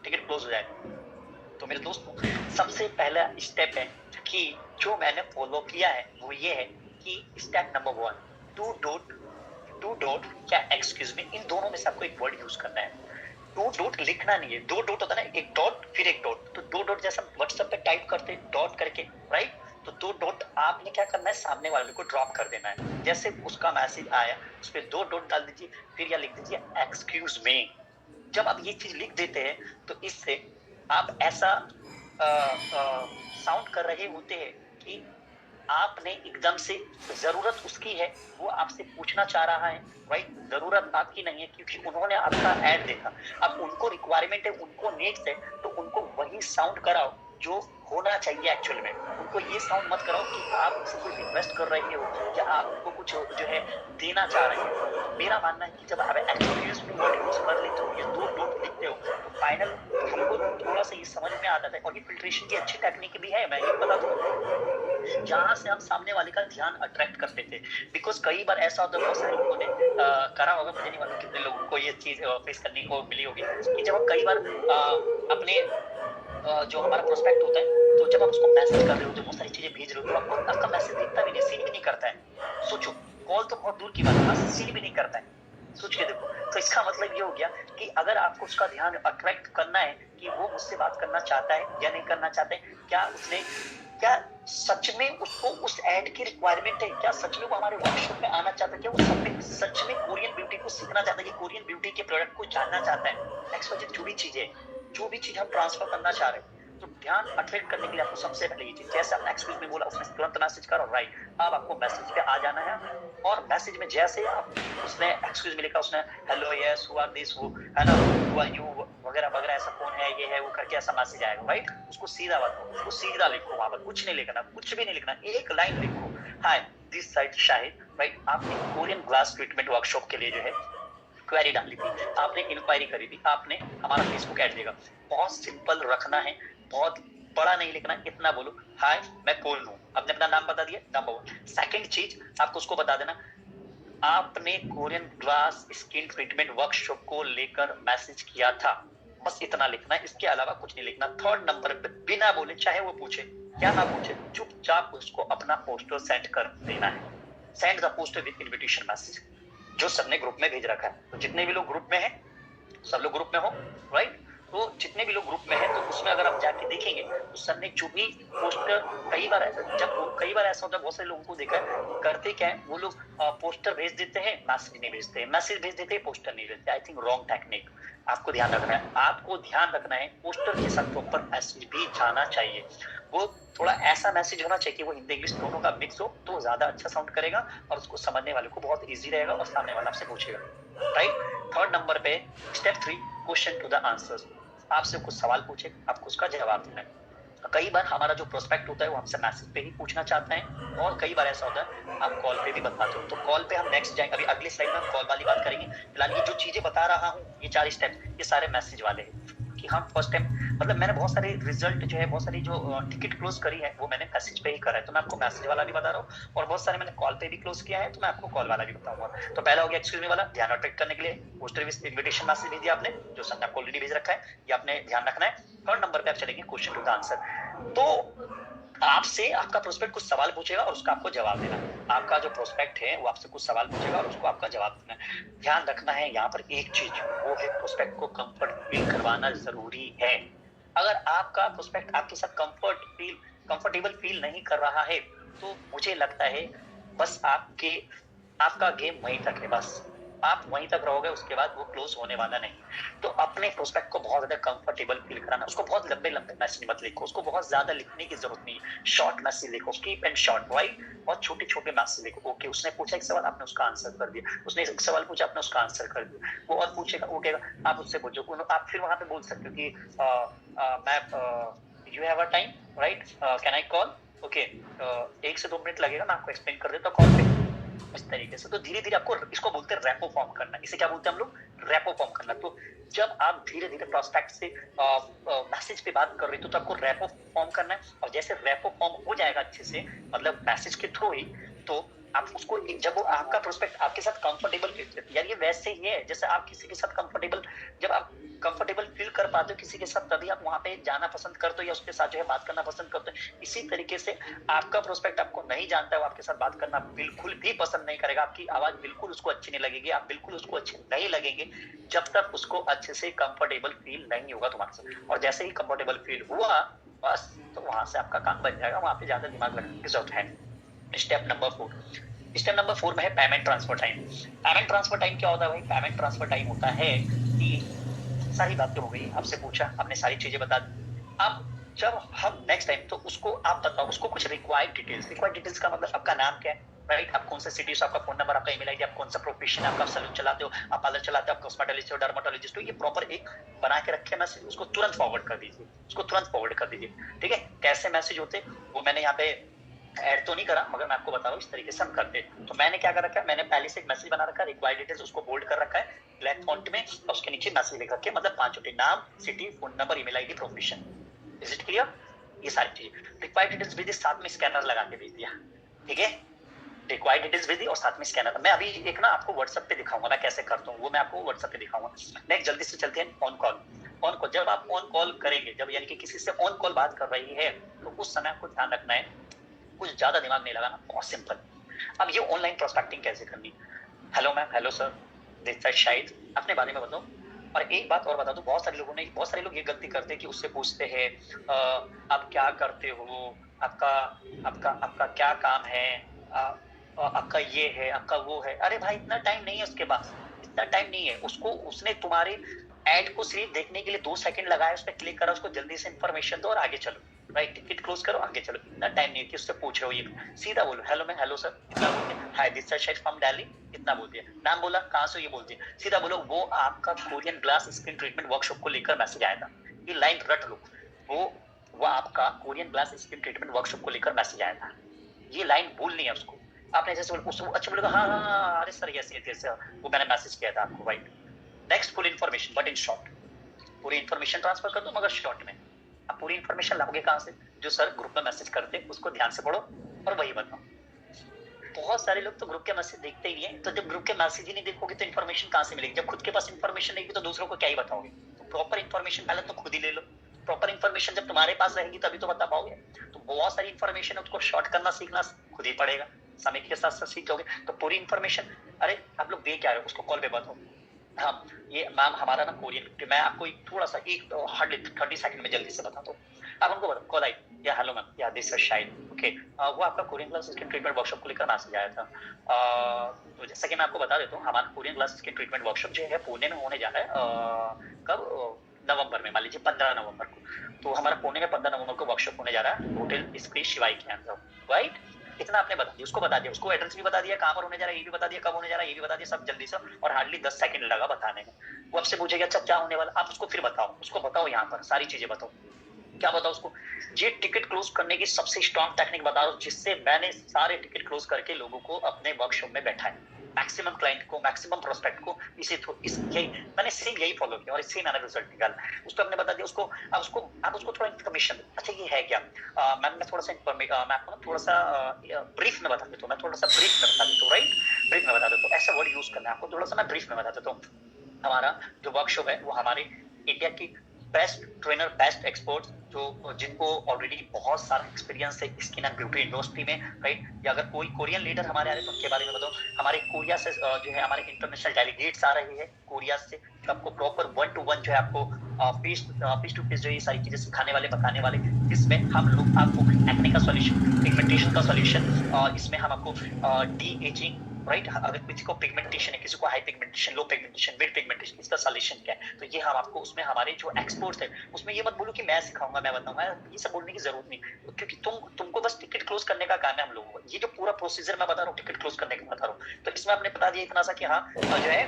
टिकट क्लोज हो जाए। तो मेरे दोस्तों, सबसे पहला स्टेप है कि जो मैंने फॉलो किया है वो ये है कि स्टेप नंबर 1, टू डॉट क्या एक्सक्यूज मी, इन दोनों में से आपको एक वर्ड यूज करना है। 2 डॉट लिखना नहीं है, 2 डॉट होता है ना, एक डॉट फिर एक डॉट, तो 2 डॉट जैसा व्हाट्सएप पे टाइप करते डॉट करके, राइट। तो 2 डॉट आपने क्या करना है, सामने वाले को ड्रॉप कर देना है। जैसे उसका मैसेज आया उस पर 2 डॉट डाल दीजिए, फिर या लिख दीजिए एक्सक्यूज मी। जब आप ये चीज लिख देते हैं तो इससे आप ऐसा साउंड कर रहे होते हैं कि आपने एकदम से जरूरत उसकी है, वो आपसे पूछना चाह रहा है, राइट। जरूरत आपकी नहीं है क्योंकि उन्होंने आपका ऐड देखा, अब उनको रिक्वायरमेंट है, उनको नीड्स है, तो उनको वही साउंड कराओ जो होना चाहिए एक्चुअल में। उनको ये साउंड मत कराओ कि आप उनसे कोई रिक्वेस्ट कर रहे हो या आप उनको कुछ जो है देना चाह रहे हो। मेरा मानना है कि जब आप एक्सक्यूज मी वर्ड यूज कर लेते हो या 2 डॉट लिखते हो तो फाइनल हमको थोड़ा सा ये समझ में आता है। और ये फिल्ट्रेशन की अच्छी टेक्निक भी है, मैं ये बता दूं, जहां से हम सामने वाले का ध्यान अट्रैक्ट करते थे। बिकॉज कई बार ऐसा होता है, बहुत सारे लोगों ने करा होगा, मुझे नहीं मालूम कितने लोगों को ये चीज फेस करने को मिली होगी कि जब हम कई बार अपने जो हमारा प्रोस्पेक्ट होता है, तो जब आप उसको मैसेज कर रहे हो, जो बहुत सारी चीजें भेज रहे हो, तो आपको आपका मैसेज दिखता भी नहीं, सीन भी नहीं करता है। सोचो, कॉल तो बहुत दूर की बात है, सीन भी नहीं करता है, सोच के देखो। तो इसका मतलब ये हो गया कि अगर आपको उसका ध्यान अट्रैक्ट करना है कि वो मुझसे बात करना चाहता है या नहीं करना चाहता है, क्या सच में उसको उस ऐड की रिक्वायरमेंट है, क्या सच में वो हमारे वर्कशॉप में आना चाहता है, क्या वो सच में कोरियन ब्यूटी को सीखना चाहता है, कोरियन ब्यूटी के प्रोडक्ट को जानना चाहता है, एक्सवाइजेड जो भी चीज हम ट्रांसफर करना चाह रहे हैं। तो ध्यान अट्रैक्ट करने के लिए आपको सबसे पहले ये चीज, जैसे आपने एक्सक्यूज मी बोला, उसने तुरंत मैसेज करो, राइट। अब आपको मैसेज पे आ जाना है और मैसेज में जैसे आप उसने एक्सक्यूज मी लिखा, उसने hello yes who are this, वो है ना, हु आर यू, वगैरह वगैरह, ऐसा कौन है, ये है, वो करके ऐसा मैसेज आएगा, राइट? उसको सीधा बताओ, उसको सीधा लिखो, वहां पर कुछ नहीं लिखना, कुछ भी नहीं लिखना, एक लाइन लिखो, hi this side Shahid, right? आपने कोरियन ग्लास ट्रीटमेंट वर्कशॉप के लिए जो है क्वेरी डाली थी, आपने इंक्वायरी करी थी, आपने हमारा फेसबुक ऐड देगा, बहुत सिंपल रखना है, बहुत बड़ा नहीं लिखना, इतना बोलो, हाय मैं कौन हूँ, आपने अपना नाम बता दिया, नंबर 1। सेकंड चीज आपको उसको बता देना, आपने Korean glass skin treatment workshop को लेकर मैसेज किया था, बस इतना लिखना है, इसके अलावा कुछ नहीं लिखना। थर्ड नंबर पे बिना बोले, चाहे वो पूछे क्या ना पूछे, चुपचाप उसको अपना पोस्टर सेंड कर देना है। Send the poster with invitation message, जो सबने ग्रुप में भेज रखा है। तो जितने भी लोग ग्रुप में हैं, सब लोग ग्रुप में हो, राइट? तो जितने भी लोग ग्रुप में हैं, तो उसमें अगर आप जाके देखेंगे तो सर ने जो भी पोस्टर, कई बार ऐसा होता है, बहुत सारे लोगों को देखा है, करते क्या है वो लोग, पोस्टर भेज देते हैं, मैसेज नहीं भेजते, मैसेज भेज देते हैं, पोस्टर नहीं भेजते। I think wrong technique. आपको ध्यान रखना है, पोस्टर के साथ प्रॉपर मैसेज भी जाना चाहिए। वो थोड़ा ऐसा मैसेज होना चाहिए कि वो हिंदी इंग्लिश दोनों का मिक्स हो, तो ज्यादा अच्छा साउंड करेगा और उसको समझने वाले को बहुत ईजी रहेगा और सामने वाला आपसे पूछेगा, राइट? थर्ड नंबर पे step 3, question to the answers. आपसे कुछ सवाल पूछे, आपको उसका जवाब देना है। कई बार हमारा जो प्रोस्पेक्ट होता है वो हमसे मैसेज पे ही पूछना चाहते हैं, और कई बार ऐसा होता है आप कॉल पे भी बताते हो। तो कॉल पे हम नेक्स्ट जाएंगे, अभी अगली स्लाइड में हम कॉल वाली बात करेंगे। फिलहाल ये जो चीजें बता रहा हूँ, ये 4 स्टेप, ये सारे मैसेज वाले हैं कि हम फर्स्ट टाइम, मतलब मैंने बहुत सारे रिजल्ट जो है, बहुत सारी जो टिकट क्लोज करी है वो मैंने मैसेज पे ही करा है, तो मैं आपको मैसेज वाला भी बता रहा हूँ, और बहुत सारे मैंने कॉल पे भी क्लोज किया है, तो मैं आपको कॉल वाला भी बताऊंगा। तो पहला हो गया एक्सक्यूज मी वाला, ध्यान अट्रैक्ट करने के लिए पोस्टर विद इनविटेशन मैसेज भेज दिया आपने, जो सर ने आपको ऑलरेडी भेज रखा है, ये आपने ध्यान रखना है। थर्ड नंबर पे आप चलेंगे क्वेश्चन टू द आंसर। तो आपसे आपका प्रोस्पेक्ट कुछ सवाल पूछेगा और उसका आपको जवाब देना है। आपका जो प्रोस्पेक्ट है वो आपसे कुछ सवाल पूछेगा और उसको आपका जवाब देना है। ध्यान रखना है यहाँ पर एक चीज, वो है प्रोस्पेक्ट को कंफर्ट फील करवाना जरूरी है। अगर आपका प्रोस्पेक्ट आपके साथ कंफर्टेबल फील नहीं कर रहा है, तो मुझे लगता है बस आपका गेम वहीं तक है, बस आप वहीं तक रहोगे, उसके बाद वो क्लोज होने वाला नहीं। तो अपने प्रोस्पेक्ट को बहुत ज्यादा कंफर्टेबल फील कराना, उसको बहुत लंबे मैसेज मत लिखो, उसको बहुत ज्यादा लिखने की जरूरत नहीं है, शॉर्ट मैसेज लिखो, कीप एंड शॉर्ट, राइट? बहुत छोटे छोटे मैसेज लिखो। ओके, उसने पूछा एक सवाल, आपने उसका आंसर कर दिया, उसने एक सवाल पूछा, आपने उसका आंसर कर दिया, वो और पूछेगा, वो कहेगा, आप उससे पूछो, आप फिर वहां पे बोल सकते हो कि मैं you have a time, right? Can I call? Okay, 1 से 2 मिनट लगेगा, मैं आपको एक्सप्लेन कर देता हूँ कॉल पे, इस तरीके से। तो धीरे धीरे आपको, इसको बोलते हैं रैपो फॉर्म करना। इसे क्या बोलते हैं हम लोग? रैपो फॉर्म करना। तो जब आप धीरे धीरे प्रोस्पेक्ट से मैसेज पे बात कर रहे हो, तो आपको रैपो फॉर्म करना है, और जैसे रैपो फॉर्म हो जाएगा अच्छे से, मतलब मैसेज के थ्रू ही, तो आप उसको, जब वो आपका प्रोस्पेक्ट आपके साथ कंफर्टेबल, यार ये वैसे ही है जैसे आप किसी के साथ कंफर्टेबल, जब आप कंफर्टेबल फील कर पाते हो किसी के साथ, तभी आप वहां पे जाना पसंद करते हो या उसके साथ जो है बात करना पसंद करते हो। इसी तरीके से आपका प्रोस्पेक्ट आपको नहीं जानता है, वो आपके साथ बात करना बिल्कुल भी पसंद नहीं करेगा, आपकी आवाज बिल्कुल उसको अच्छी नहीं लगेगी, आप बिल्कुल उसको अच्छे नहीं लगेंगे, जब तक उसको अच्छे से कंफर्टेबल फील नहीं होगा तुम्हारे साथ। और जैसे ही कंफर्टेबल फील हुआ, बस तो वहां से आपका काम बन जाएगा, वहां पे ज्यादा दिमाग लगाने की जरूरत है। स्टेप नंबर 4 में है payment transfer time. Payment transfer time क्या होता है भाई? पेमेंट ट्रांसफर टाइम होता है कि सारी बातें हो गई, आपसे पूछा, आपने सारी चीजें बता दी। अब जब हम नेक्स्ट टाइम, तो उसको आप बताओ, उसको कुछ रिक्वायर्ड डिटेल्स का मतलब आपका नाम क्या है, राइट? आप कौन सा सिटी से, आपका फोन नंबर, आपका ईमेल आईडी, आप कौन सा प्रोफेशन है, आपका सैलून चलाते हो, आप पार्लर चलाते हो, आप कॉस्मेटोलॉजिस्ट हो, डर्मेटोलॉजिस्ट हो, ये प्रॉपर एक बना के रखे मैसेज, उसको तुरंत फॉरवर्ड कर दीजिए, ठीक है? कैसे मैसेज होते वो मैंने यहाँ पे ऐड तो नहीं करा, मगर मैं आपको बता रहा हूँ इस तरीके से हम करते हैं। तो मैंने क्या कर रखा है, मैंने पहले से एक मैसेज बना रखा है, रिक्वायर्ड डिटेल्स, उसको बोल्ड कर रखा है ब्लैक फॉन्ट में, और उसके नीचे मैसेज लिख रखे, मतलब 5 छोटे, नाम, city, phone number, email ID, profession. Is it clear? ये सारी चीजें रिक्वायर्ड डिटेल्स भेज दी, साथ में स्कैनर लगा के भेज दिया, ठीक है? रिक्वायर्ड डिटेल्स भेज दी और साथ में स्कैनर। मैं अभी एक ना आपको व्हाट्सएप पे दिखाऊंगा मैं कैसे करता हूँ, वो मैं आपको व्हाट्सएप पे दिखाऊंगा। नेक्स्ट जल्दी से चलते हैं ऑन कॉल। जब आप ऑन कॉल करेंगे, जब यानी कि किसी से ऑन कॉल बात कर रही है, तो उस समय आपको ध्यान रखना है, कुछ ज्यादा दिमाग नहीं लगाना, बहुत सिंपल। अब ये ऑनलाइन प्रोस्पेक्टिंग कैसे करनी? Hello ma'am, hello sir, this side Shahid, अपने बारे में बताओ। और एक बात और बता दो, बहुत सारे लोग ये गलती करते हैं कि उससे पूछते हैं आप क्या करते हो, आपका क्या काम है, आपका ये है, आपका वो है। अरे भाई, इतना टाइम नहीं है उसके पास, इतना टाइम नहीं है उसको। उसने तुम्हारे एड को सिर्फ देखने के लिए 2 सेकंड लगाया, उस पर क्लिक करा, उसको जल्दी से इंफॉर्मेशन दो और आगे चलो। राइट, टिकट क्लोज करो, आगे चलो, इतना टाइम नहीं है कि उससे पूछ रहे हो, ये सीधा बोलो हेलो मैं, हेलो सर, इतना बोलते हैं, hi this is from Delhi, इतना बोलती है, नाम बोला कहाँ से, ये बोलती है, सीधा बोलो वो आपका Korean glass skin treatment workshop को लेकर मैसेज आया था, ये लाइन रट लो, वो आपका Korean glass skin treatment workshop को लेकर मैसेज आया था, ये लाइन भूलनी है उसको। आपने जैसे उसको अच्छा बोलेगा, हाँ हाँ हाँ, अरे सर यस वो मैंने मैसेज किया था आपको, right. Next, full information but in short, पूरी इन्फॉर्मेशन ट्रांसफर कर दो मगर शॉर्ट में। आप पूरी इन्फॉर्मेशन लाओगे कहाँ से, जो सर ग्रुप में मैसेज करते हैं उसको ध्यान से पढ़ो और वही बताओ। बहुत सारे लोग तो ग्रुप के मैसेज देखते ही नहीं है, तो जब ग्रुप के मैसेज ही नहीं देखोगे तो इन्फॉर्मेशन कहाँ से मिलेगी, जब खुद के पास इन्फॉर्मेशन रहेगी तो दूसरों को क्या ही बताओगे। तो प्रॉपर इन्फॉर्मेशन पहले तो खुद ही ले लो, प्रॉपर इन्फॉर्मेशन जब तुम्हारे पास रहेगी तभी तो बता पाओगे। तो बहुत सारी इन्फॉर्मेशन है, उसको शॉर्ट करना सीखना खुद ही पड़ेगा, समय के साथ साथ सीख जाओगे। तो पूरी इन्फॉर्मेशन, अरे आप लोग देख क्या रहे हो उसको कॉल पे बताओ, हाँ ये मैम हमारा ना कोरियन, मैं आपको एक थोड़ा सा एक हार्डली 30 सेकंड में जल्दी से बताता हूँ, आप उनको बताओ कॉल आई, या हेलो मैम, या दिस इज शाहिद, ओके, वो आपका Korean class skin treatment workshop को लेकर मैसेज आया था। तो जैसा कि मैं आपको बता देता हूँ, हमारा Korean class skin treatment workshop जो है पुणे में होने जा रहा है, कब, नवंबर में, मान लीजिए 15 नवंबर को। तो हमारा पुणे में 15 नवंबर को वर्कशॉप होने जा रहा है, होटल स्पेस शिवाई के अंदर, राइट। इतना आपने बता दिया, उसको बता दिया, उसको एड्रेस भी बता दिया, कहाँ पर होने जा रहा है ये भी बता दिया, कब होने जा रहा है ये भी बता दिया, सब जल्दी से, और हार्डली 10 सेकंड लगा बताने में। वो आपसे पूछेगा अच्छा क्या होने वाला, आप उसको फिर बताओ, उसको बताओ यहाँ पर सारी चीजें बताओ, क्या बताओ उसको, ये टिकट क्लोज करने की सबसे स्ट्रॉन्ग टेक्निक बता रहा हूँ, जिससे मैंने सारे टिकट क्लोज करके लोगों को अपने वर्कशॉप में बैठाया, मैक्सिमम क्लाइंट को, मैक्सिमम प्रोस्पेक्ट को, यही मैंने सेम यही फॉलो किया और इससे मैंने रिजल्ट निकाला। उसको हमने बता दिया, उसको आप उसको थोड़ा इन्फॉर्मेशन, अच्छा ये है क्या, मैम मैं थोड़ा सा मैं आपको ना थोड़ा सा ब्रीफ में बता देता हूँ, मैं थोड़ा सा ब्रीफ में बता देता हूँ, राइट, ब्रीफ में बता देता हूँ, ऐसा वर्ड यूज करना है आपको, थोड़ा सा मैं ब्रीफ में बता देता हूँ। हमारा जो वर्कशॉप है वो हमारे इंडिया की बेस्ट ट्रेनर, बेस्ट एक्सपर्ट्स, जो जिनको ऑलरेडी बहुत सारा एक्सपीरियंस है स्किन एंड ब्यूटी इंडस्ट्री में, राइट, या अगर कोई कोरियन लीडर हमारे आ रहे हैं तो उनके बारे में बताओ। हमारे कोरिया से जो है हमारे इंटरनेशनल डेलीगेट्स आ रहे हैं कोरिया से, आपको प्रॉपर 1 to 1 जो है आपको फेस टू फेस जो ये सारी चीजें सिखाने वाले, बताने वाले, जिसमें हम लोग आपको एक्ने का सॉल्यूशन, पिगमेंटेशन का सॉल्यूशन, इसमें हम आपको डी एजिंग, राइट, अगर किसी को पिगमेंटेशन है, किसी को हाई पिगमेंटेशन, लो पिगमेंटेशन, मिड पिगमेंटेशन, इसका सॉल्यूशन क्या है, तो ये हम आपको उसमें हमारे जो एक्सपर्ट्स है, उसमें ये मत बोलो कि मैं सिखाऊंगा, मैं बताऊंगा, ये सब बोलने की जरूरत नहीं, क्योंकि तुमको बस टिकट क्लोज करने का काम है हम लोगों को। ये जो पूरा प्रोसीजर मैं बता रहा हूँ टिकट क्लोज करने का बता रहा हूँ, तो इसमें आपने बता दिया इतना सा कि हाँ जो है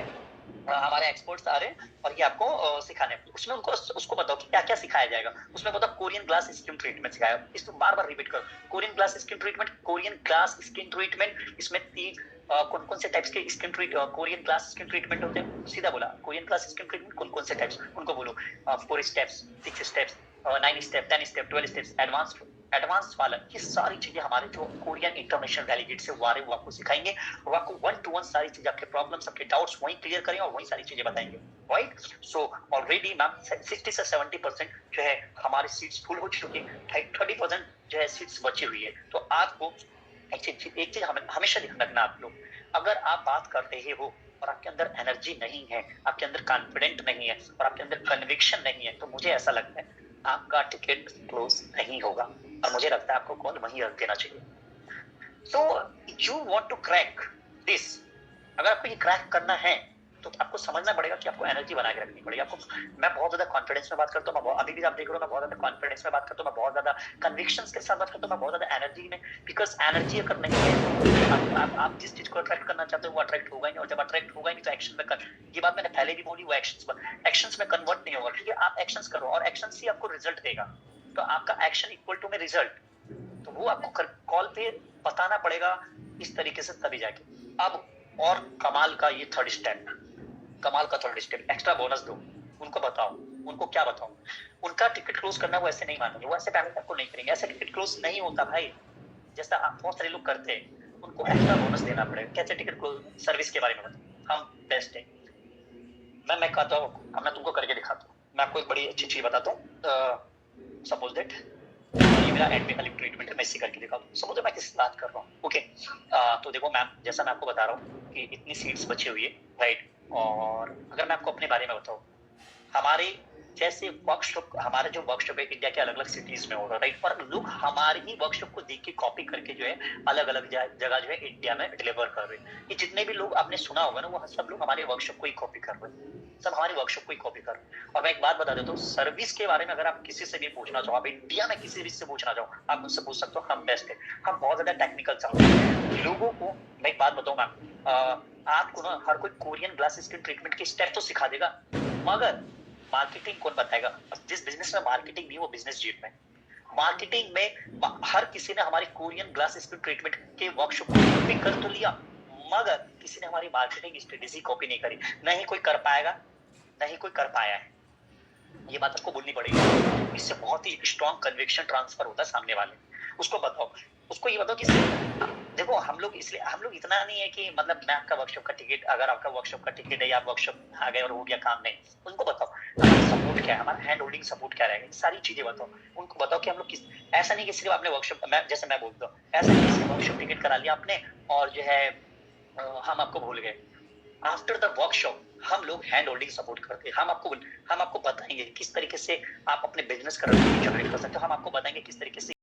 हमारे एक्सपर्ट्स आ रहे हैं और ये आपको सिखाने, उसमें उनको उसको बताओ कि क्या क्या सिखाया जाएगा। उसमें बताओ कोरियन ग्लास स्किन ट्रीटमेंट सिखाया, इसको बार बार रिपीट करो, Korean glass skin treatment, Korean glass skin treatment, इसमें 3 कौन कौन से टाइप्स के skin Korean glass skin treatment होते हैं, सीधा बोला कोरियन ग्लास स्किन ट्रीटमेंट कौन कौन से टाइप्स, उनको बोलो 4 steps, 6 steps, 9 step, 10 step, 12 steps, advance वाला, ये सारी चीजें हमारे जो कोरियन इंटरनेशनल डेलीगेट से वो आपको सिखाएंगे, और आपको 1 to 1 सारी चीजें, आपके प्रॉब्लम्स, आपके डाउट्स वहीं क्लियर करेंगे और वहीं सारी चीजें बताएंगे, राइट। सो ऑलरेडी मैम 60 से 70% जो है हमारी सीट्स फुल हो चुकी है, 30% जो है सीट्स बची हुई है। तो आपको एक चीज हमेशा ध्यान रखना, आप लोग अगर आप बात कर रहे हो और आपके अंदर एनर्जी नहीं है, आपके अंदर कॉन्फिडेंट नहीं है और आपके अंदर कन्विक्शन नहीं है, तो मुझे ऐसा लगता है आपका टिकट क्लोज नहीं होगा और मुझे लगता है आपको कॉल वहीं रख देना चाहिए। So you want to crack this, अगर आपको ये क्रैक करना है तो आपको समझना पड़ेगा कि आपको एनर्जी बना के रखनी पड़ेगी। आपको, मैं बहुत ज्यादा कॉन्फिडेंस में बात करता हूँ, अभी भी आप देख रहे हो मैं बहुत ज्यादा कॉन्फिडेंस में बात करता हूँ, मैं बहुत ज्यादा कन्विक्शंस के साथ बात करता हूँ, मैं बहुत ज्यादा एनर्जी में, बिकॉज एनर्जी अगर नहीं है तो आप जिस चीज को अट्रैक्ट करना चाहते हो वो अट्रैक्ट होगा नहीं, और जब अट्रैक्ट होगा नहीं तो एक्शन में ये बात मैंने पहले भी बोली, वो एक्शंस में कन्वर्ट नहीं होगा, ठीक है। आप एक्शंस करो और एक्शंस ही आपको रिजल्ट देगा, तो आपका एक्शन इक्वल टू में रिजल्ट, तो वो आपको कॉल पे बताना पड़ेगा इस तरीके से, तभी जाके। अब और कमाल का ये थर्ड स्टेप, एक्स्ट्रा बोनस दो, उनको बताओ, उनको क्या बताओ, उनका टिकट क्लोज करना वो ऐसे नहीं मानेंगे, वो ऐसे पेमेंट आपको नहीं करेंगे, ऐसे टिकट क्लोज नहीं होता भाई, जैसा आप बहुत सारे लोग करते हैं, उनको एक्स्ट्रा बोनस देना पड़ेगा। कैसे टिकट क्लोज, सर्विस के बारे में बताओ, हम बेस्ट है, मैं कहता हूँ, मैं तुमको करके दिखाता हूँ, मैं आपको एक बड़ी अच्छी चीज बताता हूँ, सपोज दैट ये मेरा एंड में ट्रीटमेंट है, मैं इसी करके दिखाता हूँ, सपोज मैं किस बात कर रहा हूँ, ओके। तो देखो मैम, जैसा मैं आपको बता रहा हूँ कि इतनी सीट्स बची हुई है, राइट, और अगर मैं आपको अपने बारे में बताऊँ, हमारे जैसे वर्कशॉप, हमारा जो वर्कशॉप है इंडिया के अलग अलग सिटीज में हो रहा है, राइट, और लोग हमारी ही वर्कशॉप को देख के कॉपी करके जो है अलग अलग जगह जो है इंडिया में डिलीवर कर रहे हैं। ये जितने भी लोग आपने सुना होगा ना, वो सब लोग हमारे वर्कशॉप को ही कॉपी कर रहे हैं, सब हमारी वर्कशॉप को ही कॉपी कर। और मैं एक बात बता देता हूँ, सर्विस के बारे में अगर आप किसी से भी पूछना चाहो, आप इंडिया में किसी भी से पूछना चाहो, आप मुझसे पूछ सकते हो, हम बेस्ट है। हम बहुत ज्यादा टेक्निकल चाहते हैं लोगों को। मैं एक बात बताऊँ मैम, आपको ना हर कोई कोरियन ग्लास स्किन ट्रीटमेंट के स्टेप तो सिखा देगा, मगर मार्केटिंग कौन बताएगा? जिस बिजनेस में मार्केटिंग नहीं, वो बिजनेस जीत में। मार्केटिंग में हर किसी ने हमारी कोरियन ग्लास स्किन ट्रीटमेंट के वर्कशॉप को कॉपी कर तो लिया, मगर किसी ने हमारी मार्केटिंग स्ट्रेटेजी कॉपी नहीं करी। नहीं कोई कर पाएगा, नहीं कोई कर पाया है। ये बात आपको बोलनी पड़ेगी। इससे बहुत ही स्ट्रॉन्ग कन्विक्शन ट्रांसफर होता है सामने वाले। उसको बताओ, उसको ये बताओ कि देखो हम लोग इतना नहीं है कि मतलब मैं आपका वर्कशॉप का टिकट, अगर आपका वर्कशॉप का टिकट है या आप वर्कशॉप में आ गए और हो गया काम, नहीं। उनको बताओ हमारा सपोर्ट क्या है, हमारा हैंड होल्डिंग सपोर्ट क्या रहेगा, सारी चीजें बताओ उनको। बताओ कि हम लोग ऐसा नहीं कि सिर्फ आपने वर्कशॉप, जैसे मैं बोलता हूँ, ऐसा नहीं कि वर्कशॉप टिकट करा लिया आपने और जो है हम आपको भूल गए। आफ्टर द वर्कशॉप हम लोग हैंड होल्डिंग सपोर्ट करते हैं। हम आपको बताएंगे किस तरीके से आप अपने बिजनेस का रेवेन्यू जनरेट कर सकते हो। हम आपको बताएंगे किस तरीके से